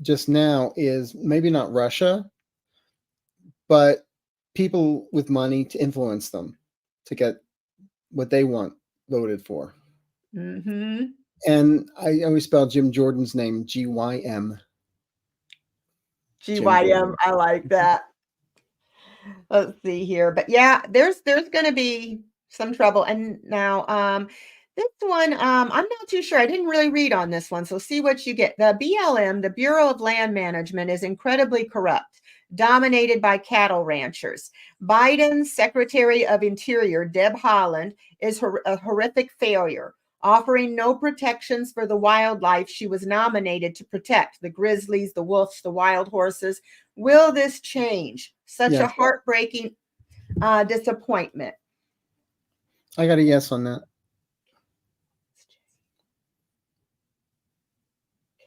just now is maybe not Russia, but people with money to influence them to get what they want voted for. Mm-hmm. And I always spell Jim Jordan's name GYM. GYM, I like that. Let's see here. But yeah, there's going to be some trouble. And now this one, I'm not too sure. I didn't really read on this one. So see what you get. The BLM, the Bureau of Land Management, is incredibly corrupt, dominated by cattle ranchers. Biden's Secretary of Interior, Deb Haaland, is a horrific failure, offering no protections for the wildlife she was nominated to protect, the grizzlies, the wolves, the wild horses. Will this change? Such a heartbreaking disappointment. I got a yes on that.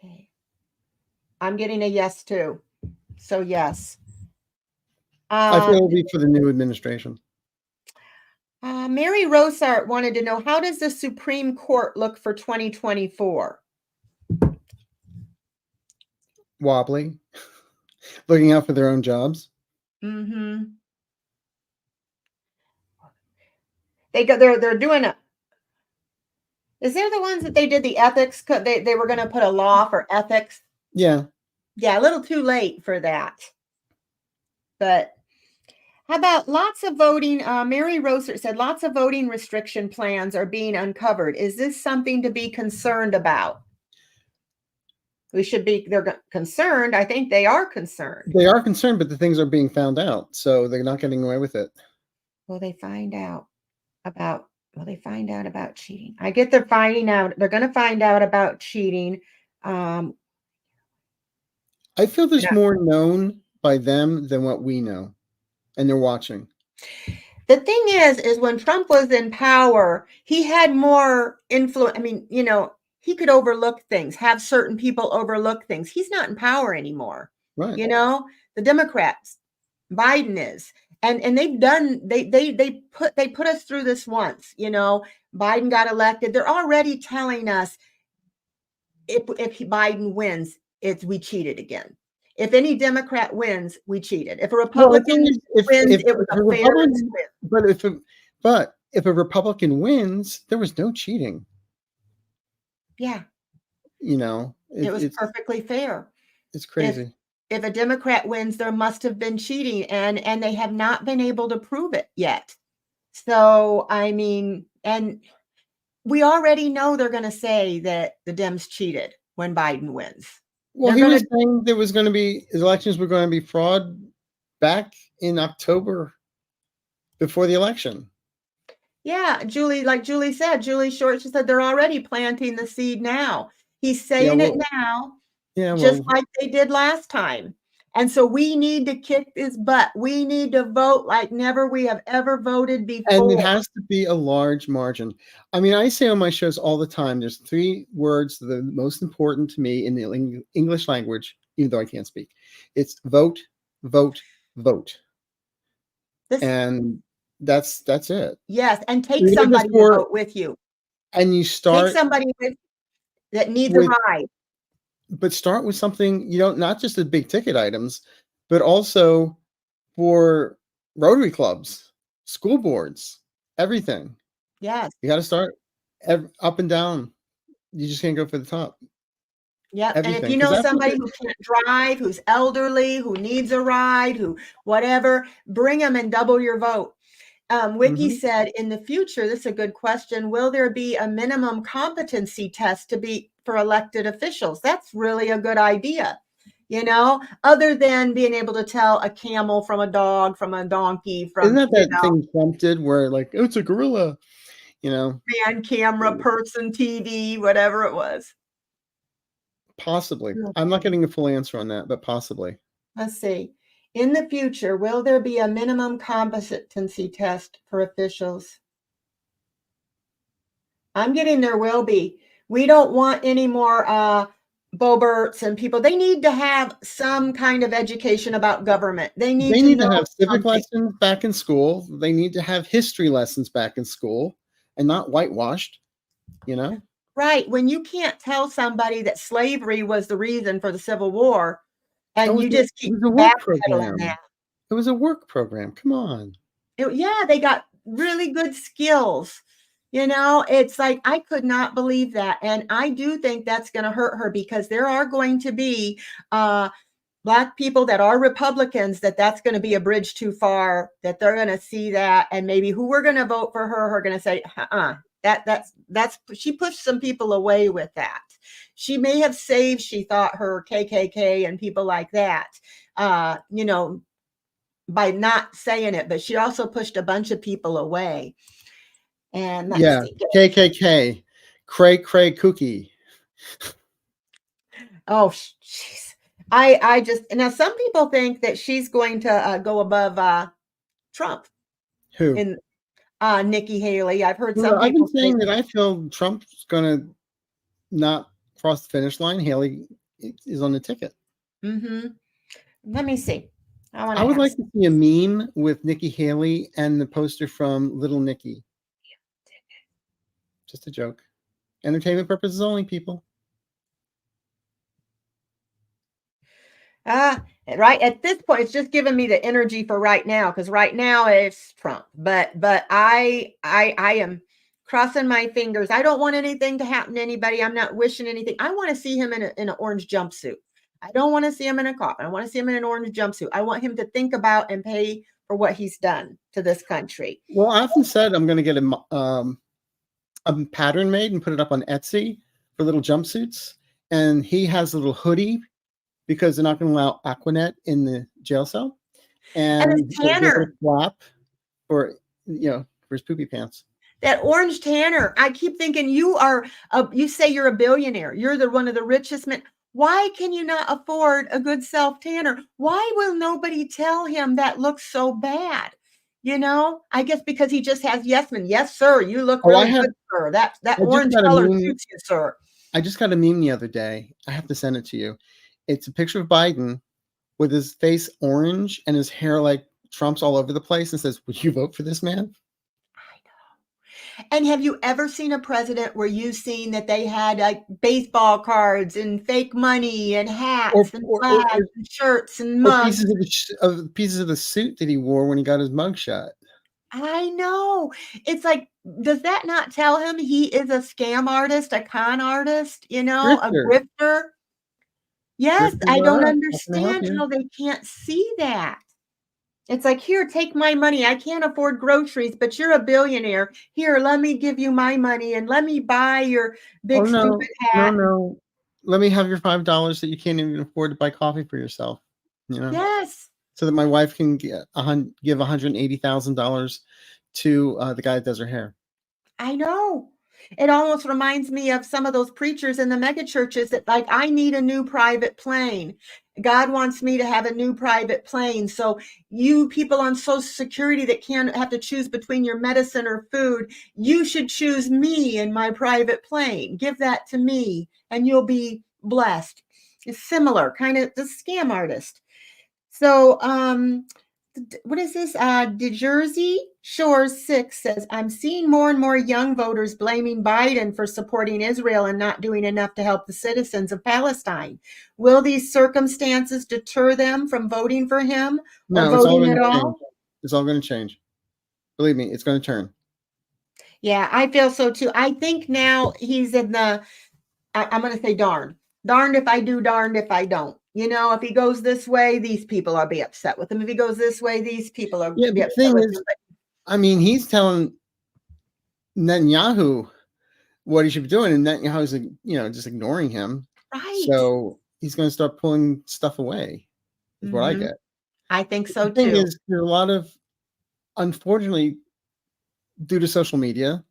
Okay. I'm getting a yes too. So yes. I feel it'll be for the new administration. Mary Rosart wanted to know, how does the Supreme Court look for 2024? Wobbly. Looking out for their own jobs. Mm-hmm. They're doing a. Is there the ones that they did the ethics? They were going to put a law for ethics. Yeah. Yeah, a little too late for that. But how about lots of voting? Mary Roser said lots of voting restriction plans are being uncovered. Is this something to be concerned about? They're concerned. I think they are concerned. They are concerned, but the things are being found out. So they're not getting away with it. Will they find out about cheating? I get they're finding out. They're going to find out about cheating. I feel there's more known by them than what we know. And they're watching. The thing is when Trump was in power, he had more influence. I mean, he could overlook things, have certain people overlook things. He's not in power anymore. Right. The Democrats, Biden is, and they've done, they put us through this once, Biden got elected. They're already telling us if Biden wins, we cheated again. If any Democrat wins, we cheated. If a Republican wins, it was a fair win. But if a Republican wins, there was no cheating. Yeah. It was perfectly fair. It's crazy. if a Democrat wins, there must have been cheating, and they have not been able to prove it yet. So, I mean, and we already know they're going to say that the Dems cheated when Biden wins. Well, They're he gonna was saying there was going to be elections were going to be fraud back in October before the election. Yeah, like Julie said, Julie Short, she said they're already planting the seed now. He's saying it now, just like they did last time. And so we need to kick his butt. We need to vote like never we have ever voted before. And it has to be a large margin. I mean, I say on my shows all the time, there's 3 words that are the most important to me in the English language, even though I can't speak. It's vote, vote, vote. And that's it. Yes, and take somebody to vote with you. And you start take somebody with that needs a ride. But start with something, not just the big ticket items, but also for Rotary clubs, school boards, everything. Yes. You got to start up and down. You just can't go for the top. Yeah, and if you know somebody who can't drive, who's elderly, who needs a ride, who whatever, bring them and double your vote. Wiki said, in the future, this is a good question, will there be a minimum competency test for elected officials? That's really a good idea, other than being able to tell a camel from a dog, from a donkey, from Isn't that thing Trump did where oh, it's a gorilla, man, camera, person, TV, whatever it was. Possibly. I'm not getting a full answer on that, but possibly. Let's see. In the future, will there be a minimum competency test for officials? I'm getting there will be. We don't want any more Boberts and people. They need to have some kind of education about government. They need to have civic lessons back in school. They need to have history lessons back in school and not whitewashed, Right. When you can't tell somebody that slavery was the reason for the Civil War, and you just keep backpedaling that. It was a work program. Come on. Yeah, they got really good skills. It's like, I could not believe that. And I do think that's going to hurt her, because there are going to be Black people that are Republicans that's going to be a bridge too far, that they're going to see that. And maybe who we're going to vote for her are going to say, that's she pushed some people away with that. She may have saved, she thought, her KKK and people like that, by not saying it, but she also pushed a bunch of people away. And KKK, cray cookie. Oh, jeez. I just, now some people think that she's going to go above Trump. Who? In Nikki Haley. I've heard some people. I've been saying that I feel Trump's going to not cross the finish line. Haley is on the ticket. Let me see. I would like to see a meme with Nikki Haley and the poster from Little Nicky. Just a joke. Entertainment purposes only, people. Right at this point, it's just giving me the energy for right now, because right now it's Trump. But I am crossing my fingers. I don't want anything to happen to anybody. I'm not wishing anything. I want to see him in an orange jumpsuit. I don't want to see him in a coffin. I want to see him in an orange jumpsuit. I want him to think about and pay for what he's done to this country. Well, I often said I'm going to get a pattern made and put it up on Etsy for little jumpsuits. And he has a little hoodie, because they're not going to allow Aquanet in the jail cell. And Tanner flap for his poopy pants. That orange Tanner. I keep thinking you say you're a billionaire. You're one of the richest men. Why can you not afford a good self tanner? Why will nobody tell him that looks so bad? I guess because he just has yes men. Yes, sir. You look really good, sir. That orange color suits you, sir. I just got a meme the other day. I have to send it to you. It's a picture of Biden with his face orange and his hair like Trump's all over the place, and says, "Would you vote for this man?" And have you ever seen a president where you've seen that they had like baseball cards and fake money and hats and flags and shirts and mugs? Pieces of the suit that he wore when he got his mugshot. I know. It's like, does that not tell him he is a scam artist, a con artist, a grifter? Yes, Here I you don't are. How can I help understand you? how they can't see that. It's like, "Here, take my money. I can't afford groceries, but you're a billionaire. Here, let me give you my money and let me buy your Oh, big stupid no. No, hat." no. Let me have your $5 that you can't even afford to buy coffee for yourself, you know? Yes, So that my wife can give $180,000 to, the guy that does her hair. I know. It almost reminds me of some of those preachers in the mega churches that like, "I need a new private plane. God wants me to have a new private plane. So you people on Social Security that can't have to choose between your medicine or food, you should choose me and my private plane. Give that to me and you'll be blessed." It's similar, kind of the scam artist. So, what is this? Jersey Shores 6 says, "I'm seeing more and more young voters blaming Biden for supporting Israel and not doing enough to help the citizens of Palestine. Will these circumstances deter them from voting for him or No, it's all voting gonna at change. all?" It's all gonna change. Believe me, it's gonna turn. Yeah, I feel so too. I think now he's in the I'm going to say darned. Darned if I do, darned if I don't. You know, if he goes this way, these people are be upset with him. If he goes this way, these people are Yeah, be but the upset thing with is, him. But I mean, he's telling Netanyahu what he should be doing, and Netanyahu's, just ignoring him. right. So he's gonna start pulling stuff away, is what I Hmm. get. I think The so thing too. is, there's a lot of, unfortunately, due to social media,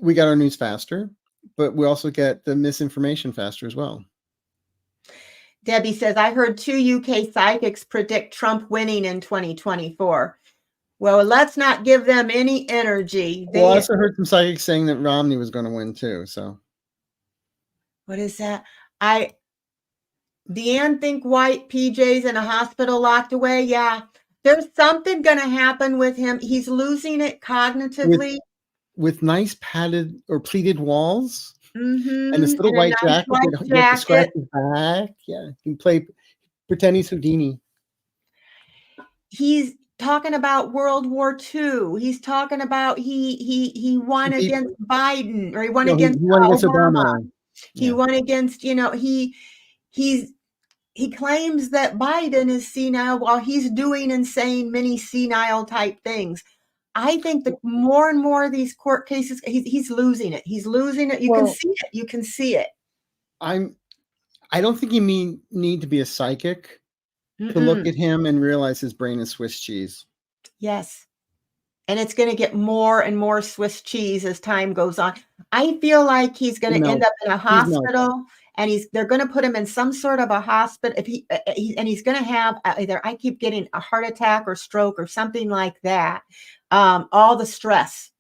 we got our news faster, but we also get the misinformation faster as well. Debbie says, "I heard 2 UK psychics predict Trump winning in 2024. Well, let's not give them any energy. Well, I They, also heard some psychics saying that Romney was gonna win too, so what is that? I, Deann think white PJs in a hospital locked away. Yeah, there's something going to happen with him. He's losing it with cognitively. nice padded or pleated walls and this Mhm, little and a white nice jacket white that you have to scratch jacket. his back. Yeah, he can pretend he's Houdini. He's talking about World War II. He's talking about he won He beat against Biden, or he won No, he against won against Obama. Obama. He Yeah. won against, he's he claims that Biden is senile while he's doing and saying many senile type things. I think that more and more of these court cases, he's losing it. He's losing it. You can Well, see it. You can see it. I'm I don't think you need to be a psychic to look Mm-mm. at him and realize his brain is Swiss cheese. Yes. And it's going to get more and more Swiss cheese as time goes on. I feel like he's going He to end melts. up in a He's melting. hospital, and they're going to put him in some sort of a hospital. If he's going to have either, I keep getting a heart attack or stroke or something like that. All the stress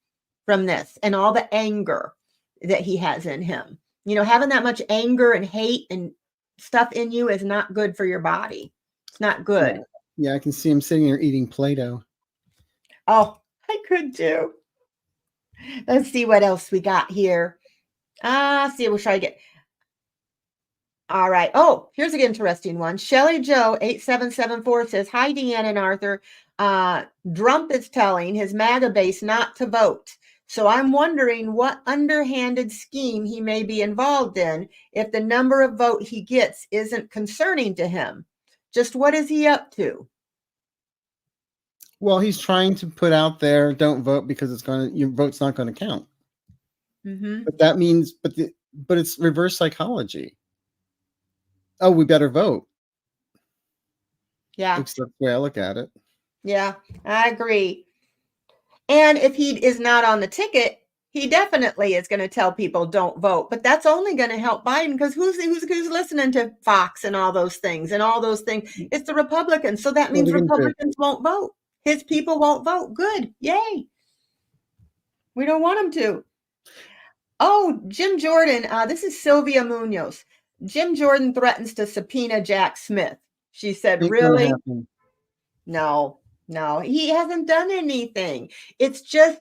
from this and all the anger that he has in him. Having that much anger and hate and stuff in you is not good for your body. It's not Yeah. good. Yeah, I can see him sitting there eating Play-Doh. Oh, I could too. Let's see what else we got here. See, we'll try to get. All right. Oh, here's an interesting one. Shelly Joe 8774 says, "Hi, Deann and Arthur. Trump is telling his MAGA base not to vote. So I'm wondering what underhanded scheme he may be involved in if the number of vote he gets isn't concerning to him. Just what is he up to?" Well, he's trying to put out there, don't vote because your vote's not gonna count. Hmm. But that means but it's reverse psychology. Oh, we better vote. Yeah. That's the way I look at it. Yeah, I agree. And if he is not on the ticket, he definitely is going to tell people don't vote. But that's only going to help Biden, because who's listening to Fox and all those things and all those things? It's the Republicans. So that What are means we gonna do? Republicans won't vote. His people won't vote. Good. Yay. We don't want them to. Oh, Jim Jordan. This is Sylvia Munoz. Jim Jordan threatens to subpoena Jack Smith. She said, Ain't gonna "Really? happen. No, no, he hasn't done anything. It's just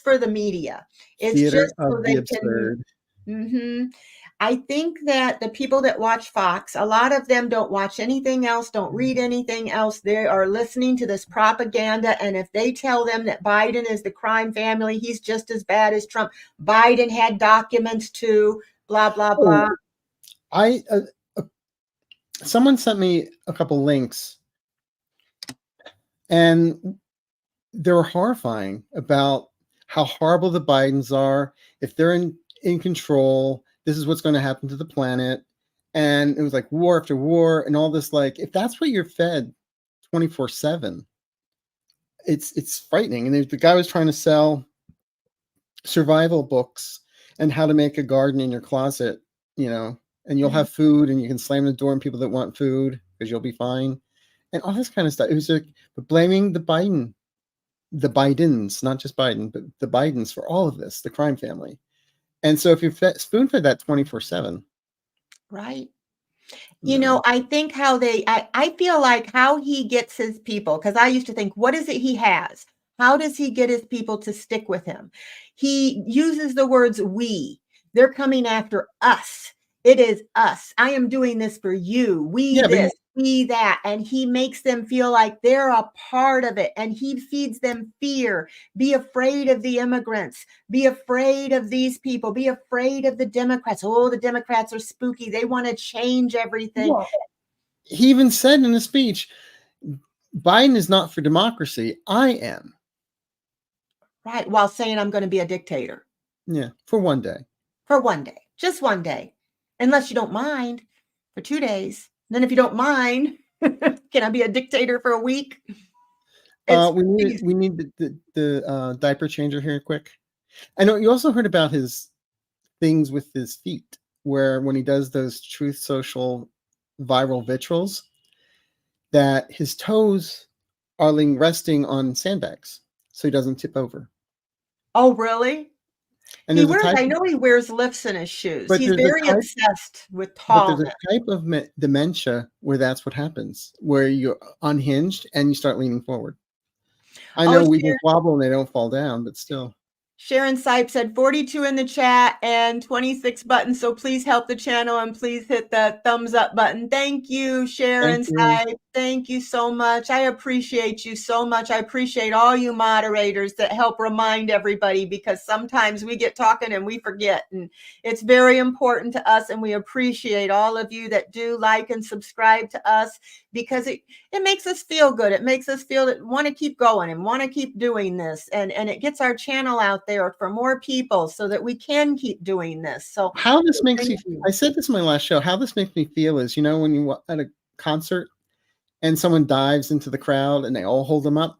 for the media. It's Theater just so of the they can. absurd. Mhm. I think that the people that watch Fox, a lot of them don't watch anything else, don't read anything else. They are listening to this propaganda. And if they tell them that Biden is the crime family, he's just as bad as Trump. Biden had documents too, blah, blah, Oh, blah. I someone sent me a couple links, and they were horrifying about how horrible the Bidens are. If they're in control, this is what's going to happen to the planet. And it was like war after war and all this. Like, if that's what you're fed 24/7, it's frightening. And the guy was trying to sell survival books and how to make a garden in your closet, and you'll have food and you can slam the door on people that want food because you'll be fine, and all this kind of stuff. It was like, but blaming the Bidens, not just Biden, but the Bidens for all of this, the crime family. And so if you're spoon fed that 24/7, right? I think I feel like how he gets his people, because I used to think, what is it he has? How does he get his people to stick with him? He uses the words we. They're coming after us. It is us. I am doing this for you. We this, we that. And he makes them feel like they're a part of it. And he feeds them fear. Be afraid of the immigrants. Be afraid of these people. Be afraid of the Democrats. Oh, the Democrats are spooky. They want to change everything. Well, he even said in a speech, Biden is not for democracy. I am. Right. While saying I'm going to be a dictator. Yeah. For one day. For one day. Just one day. Unless you don't mind, for 2 days. And then if you don't mind, can I be a dictator for a week? We need the diaper changer here quick. I know you also heard about his things with his feet, where when he does those Truth Social viral vitrals, that his toes are resting on sandbags so he doesn't tip over. Oh, really? And I know he wears lifts in his shoes. But He's very obsessed with tallness. But there's a type of dementia where that's what happens, where you're unhinged and you start leaning forward. I know we just wobble and they don't fall down, but still. Sharon Sipe said 42 in the chat and 26 buttons. So please help the channel and please hit the thumbs up button. Thank you, Sharon Sipe. Thank you so much. I appreciate you so much. I appreciate all you moderators that help remind everybody, because sometimes we get talking and we forget. And it's very important to us. And we appreciate all of you that do like and subscribe to us, because it makes us feel good. It makes us feel that want to keep going and want to keep doing this. And it gets our channel out there for more people so that we can keep doing this. So how this makes you, I said this in my last show, how this makes me feel is, when you at a concert and someone dives into the crowd and they all hold them up,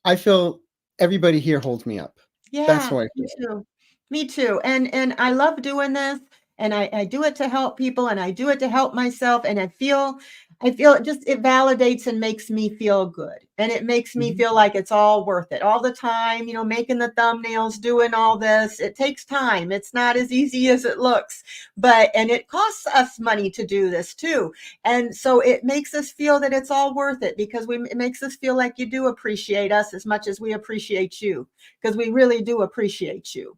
I feel everybody here holds me up. Yeah, that's how I feel. Me too. Me too. And I love doing this, and I do it to help people, and I do it to help myself. And I feel it validates and makes me feel good. And it makes me feel like it's all worth it all the time, making the thumbnails, doing all this. It takes time. It's not as easy as it looks, and it costs us money to do this too. And so it makes us feel that it's all worth it, because it makes us feel like you do appreciate us as much as we appreciate you, because we really do appreciate you,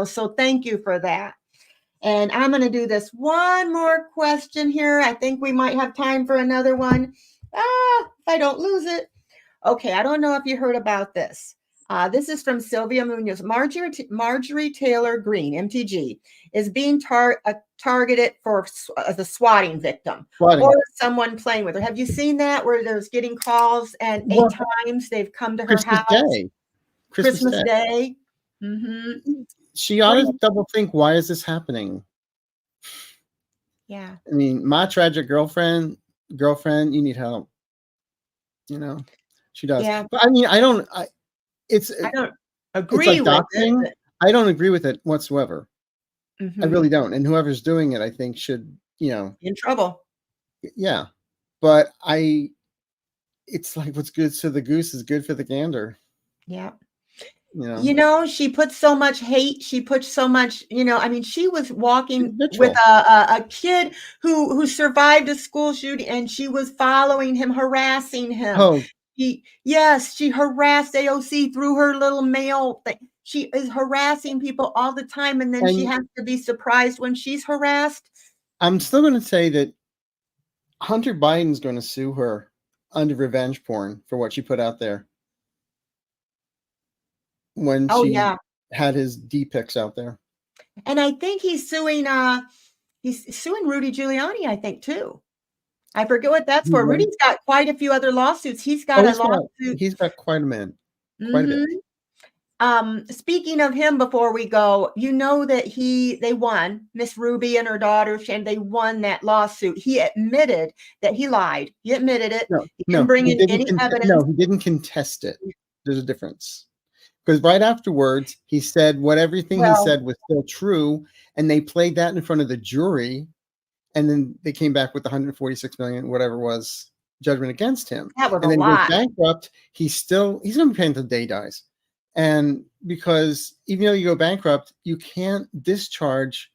so thank you for that. And I'm going to do this one more question here. I think we might have time for another one. If I don't lose it. Okay, I don't know if you heard about this. This is from Sylvia Munoz. Marjorie Taylor Greene, MTG, is being targeted for the swatting victim or someone playing with her. Have you seen that, where there's getting calls and 8 times they've come to her house? Christmas Day. Mm-hmm. She ought to double think, why is this happening? Yeah. I mean, my tragic girlfriend, you need help. She does. Yeah. But I mean, I don't agree with it. I don't agree with it whatsoever. Mm-hmm. I really don't. And whoever's doing it, I think should, in trouble. Yeah. But it's like what's good for the goose is good for the gander. Yeah. She put so much hate. She put so much, she was walking with a kid who survived a school shooting, and she was following him, harassing him. Oh. She harassed AOC through her little mail thing. She is harassing people all the time, and then she has to be surprised when she's harassed. I'm still going to say that Hunter Biden's going to sue her under revenge porn for what she put out there. When she had his D-pics out there. And I think he's suing Rudy Giuliani, I think, too. I forget what that's for. Rudy's got quite a few other lawsuits. He's got a lawsuit. He's got quite a bit. Quite a bit. Speaking of him, before we go, you know that they won. Miss Ruby and her daughter, and they won that lawsuit. He admitted that he lied. He admitted it. He didn't bring in any evidence. No, he didn't contest it. There's a difference. Because right afterwards, he said everything he said was still true, and they played that in front of the jury, and then they came back with 146 million, whatever it was, judgment against him. That was and then a lot. He goes bankrupt. He's going to be paying until the day he dies. And because even though you go bankrupt, you can't discharge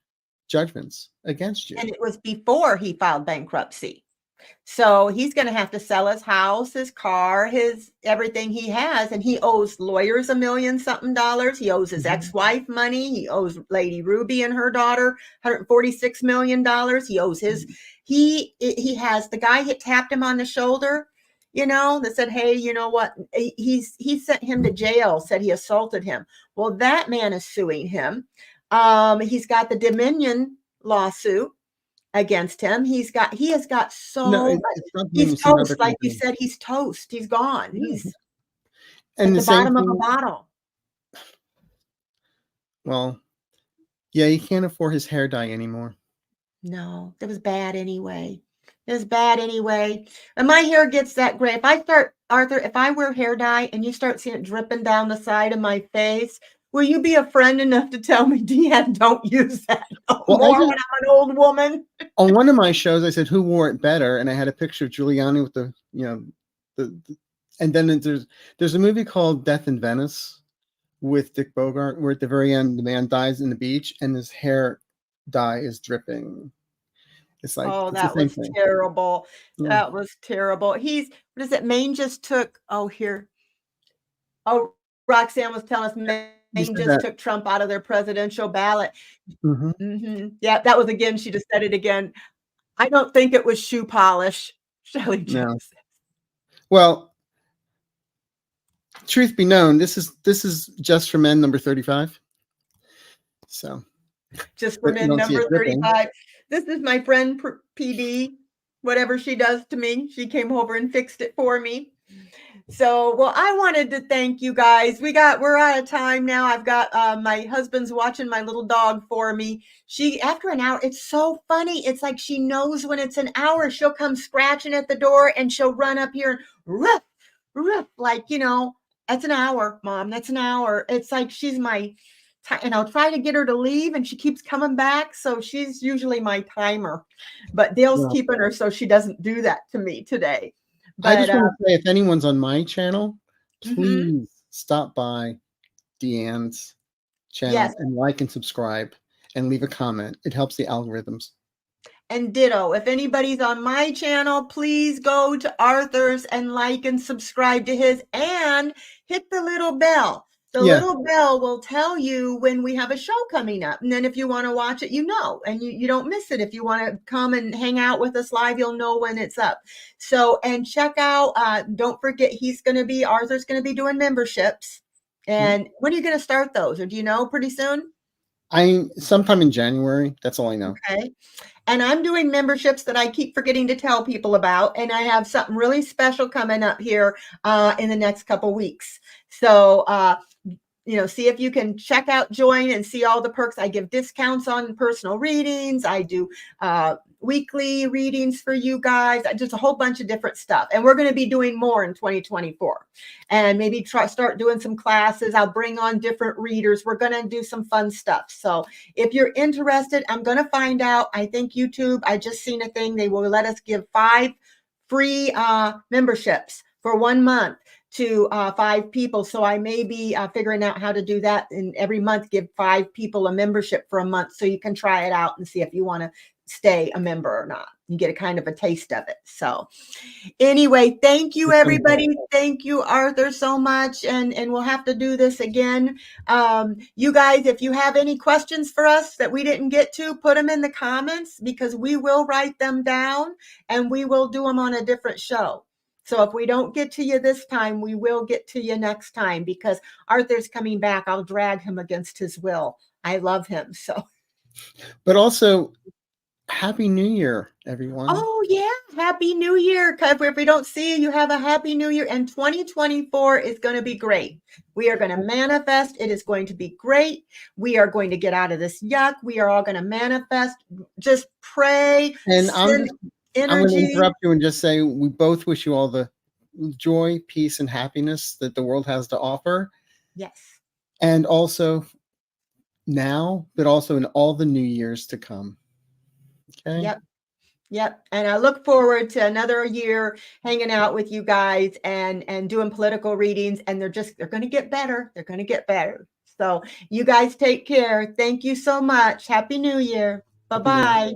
judgments against you. And it was before he filed bankruptcy. So he's going to have to sell his house, his car, his everything he has. And he owes lawyers $1 million something. He owes his ex-wife money. He owes Lady Ruby and her daughter $146 million. He owes he has the guy that tapped him on the shoulder, that said, hey, you know what? He sent him to jail, said he assaulted him. Well, that man is suing him. He's got the Dominion lawsuit against him. He has got he's toast, like you said. He's toast. He's gone. He's at the bottom of a bottle. Well, yeah, he can't afford his hair dye anymore. No, that was bad anyway. And my hair gets that gray. If I wear hair dye and you start seeing it dripping down the side of my face, will you be a friend enough to tell me, Deann, don't use that more when I'm an old woman? On one of my shows, I said, who wore it better? And I had a picture of Giuliani with and then there's a movie called Death in Venice with Dick Bogart, where at the very end, the man dies in the beach and his hair dye is dripping. It's like, that was terrible. Yeah. That was terrible. What is it? Maine just took, here. Roxanne was telling us Maine just took Trump out of their presidential ballot. Yeah, that was again. She just said it again. I don't think it was shoe polish. Shelley Jones. Well, truth be known, this is Just for Men number 35. So Just for Men number 35. This is my friend PD. Whatever she does to me, she came over and fixed it for me. So, well, I wanted to thank you guys. We're out of time now. I've got my husband's watching my little dog for me. After an hour, it's so funny. It's like she knows when it's an hour. She'll come scratching at the door and she'll run up here and ruff, ruff, like, that's an hour, Mom. That's an hour. It's like she's my and I'll try to get her to leave and she keeps coming back. So she's usually my timer, but Dale's keeping her so she doesn't do that to me today. But, I just want to say, if anyone's on my channel, please stop by Deann's channel and like and subscribe and leave a comment. It helps the algorithms. And ditto, if anybody's on my channel, please go to Arthur's and like and subscribe to his and hit the little bell. The little bell will tell you when we have a show coming up. And then if you want to watch it, and you don't miss it. If you want to come and hang out with us live, you'll know when it's up. So, and check out, don't forget, Arthur's going to be doing memberships. And when are you going to start those? Or do you know pretty soon? Sometime in January. That's all I know. Okay. And I'm doing memberships that I keep forgetting to tell people about. And I have something really special coming up here in the next couple weeks. So, see if you can check out, join, and see all the perks. I give discounts on personal readings. I do weekly readings for you guys. Just a whole bunch of different stuff. And we're going to be doing more in 2024. And maybe start doing some classes. I'll bring on different readers. We're going to do some fun stuff. So if you're interested, I'm going to find out. I think YouTube, I just seen a thing. They will let us give 5 free memberships for 1 month to 5 people. So I may be figuring out how to do that, and every month give 5 people a membership for a month so you can try it out and see if you want to stay a member or not. You get a kind of a taste of it. So anyway, thank you, everybody. Thank you, Arthur, so much. And we'll have to do this again. You guys, if you have any questions for us that we didn't get to, put them in the comments, because we will write them down and we will do them on a different show. So if we don't get to you this time, we will get to you next time, because Arthur's coming back. I'll drag him against his will. I love him. So, but also, Happy New Year, everyone. Oh yeah, Happy New Year. Because if we don't see you, you have a Happy New Year. And 2024 is going to be great. We are going to manifest. It is going to be great. We are going to get out of this yuck. We are all going to manifest. Just pray. And Send I'm going to energy. interrupt you and just say we both wish you all the joy, peace, and happiness that the world has to offer. Yes. And also now, but also in all the new years to come. Okay. Yep. Yep. And I look forward to another year hanging out with you guys and doing political readings. And they're going to get better. They're going to get better. So you guys take care. Thank you so much. Happy New Year. Bye-bye.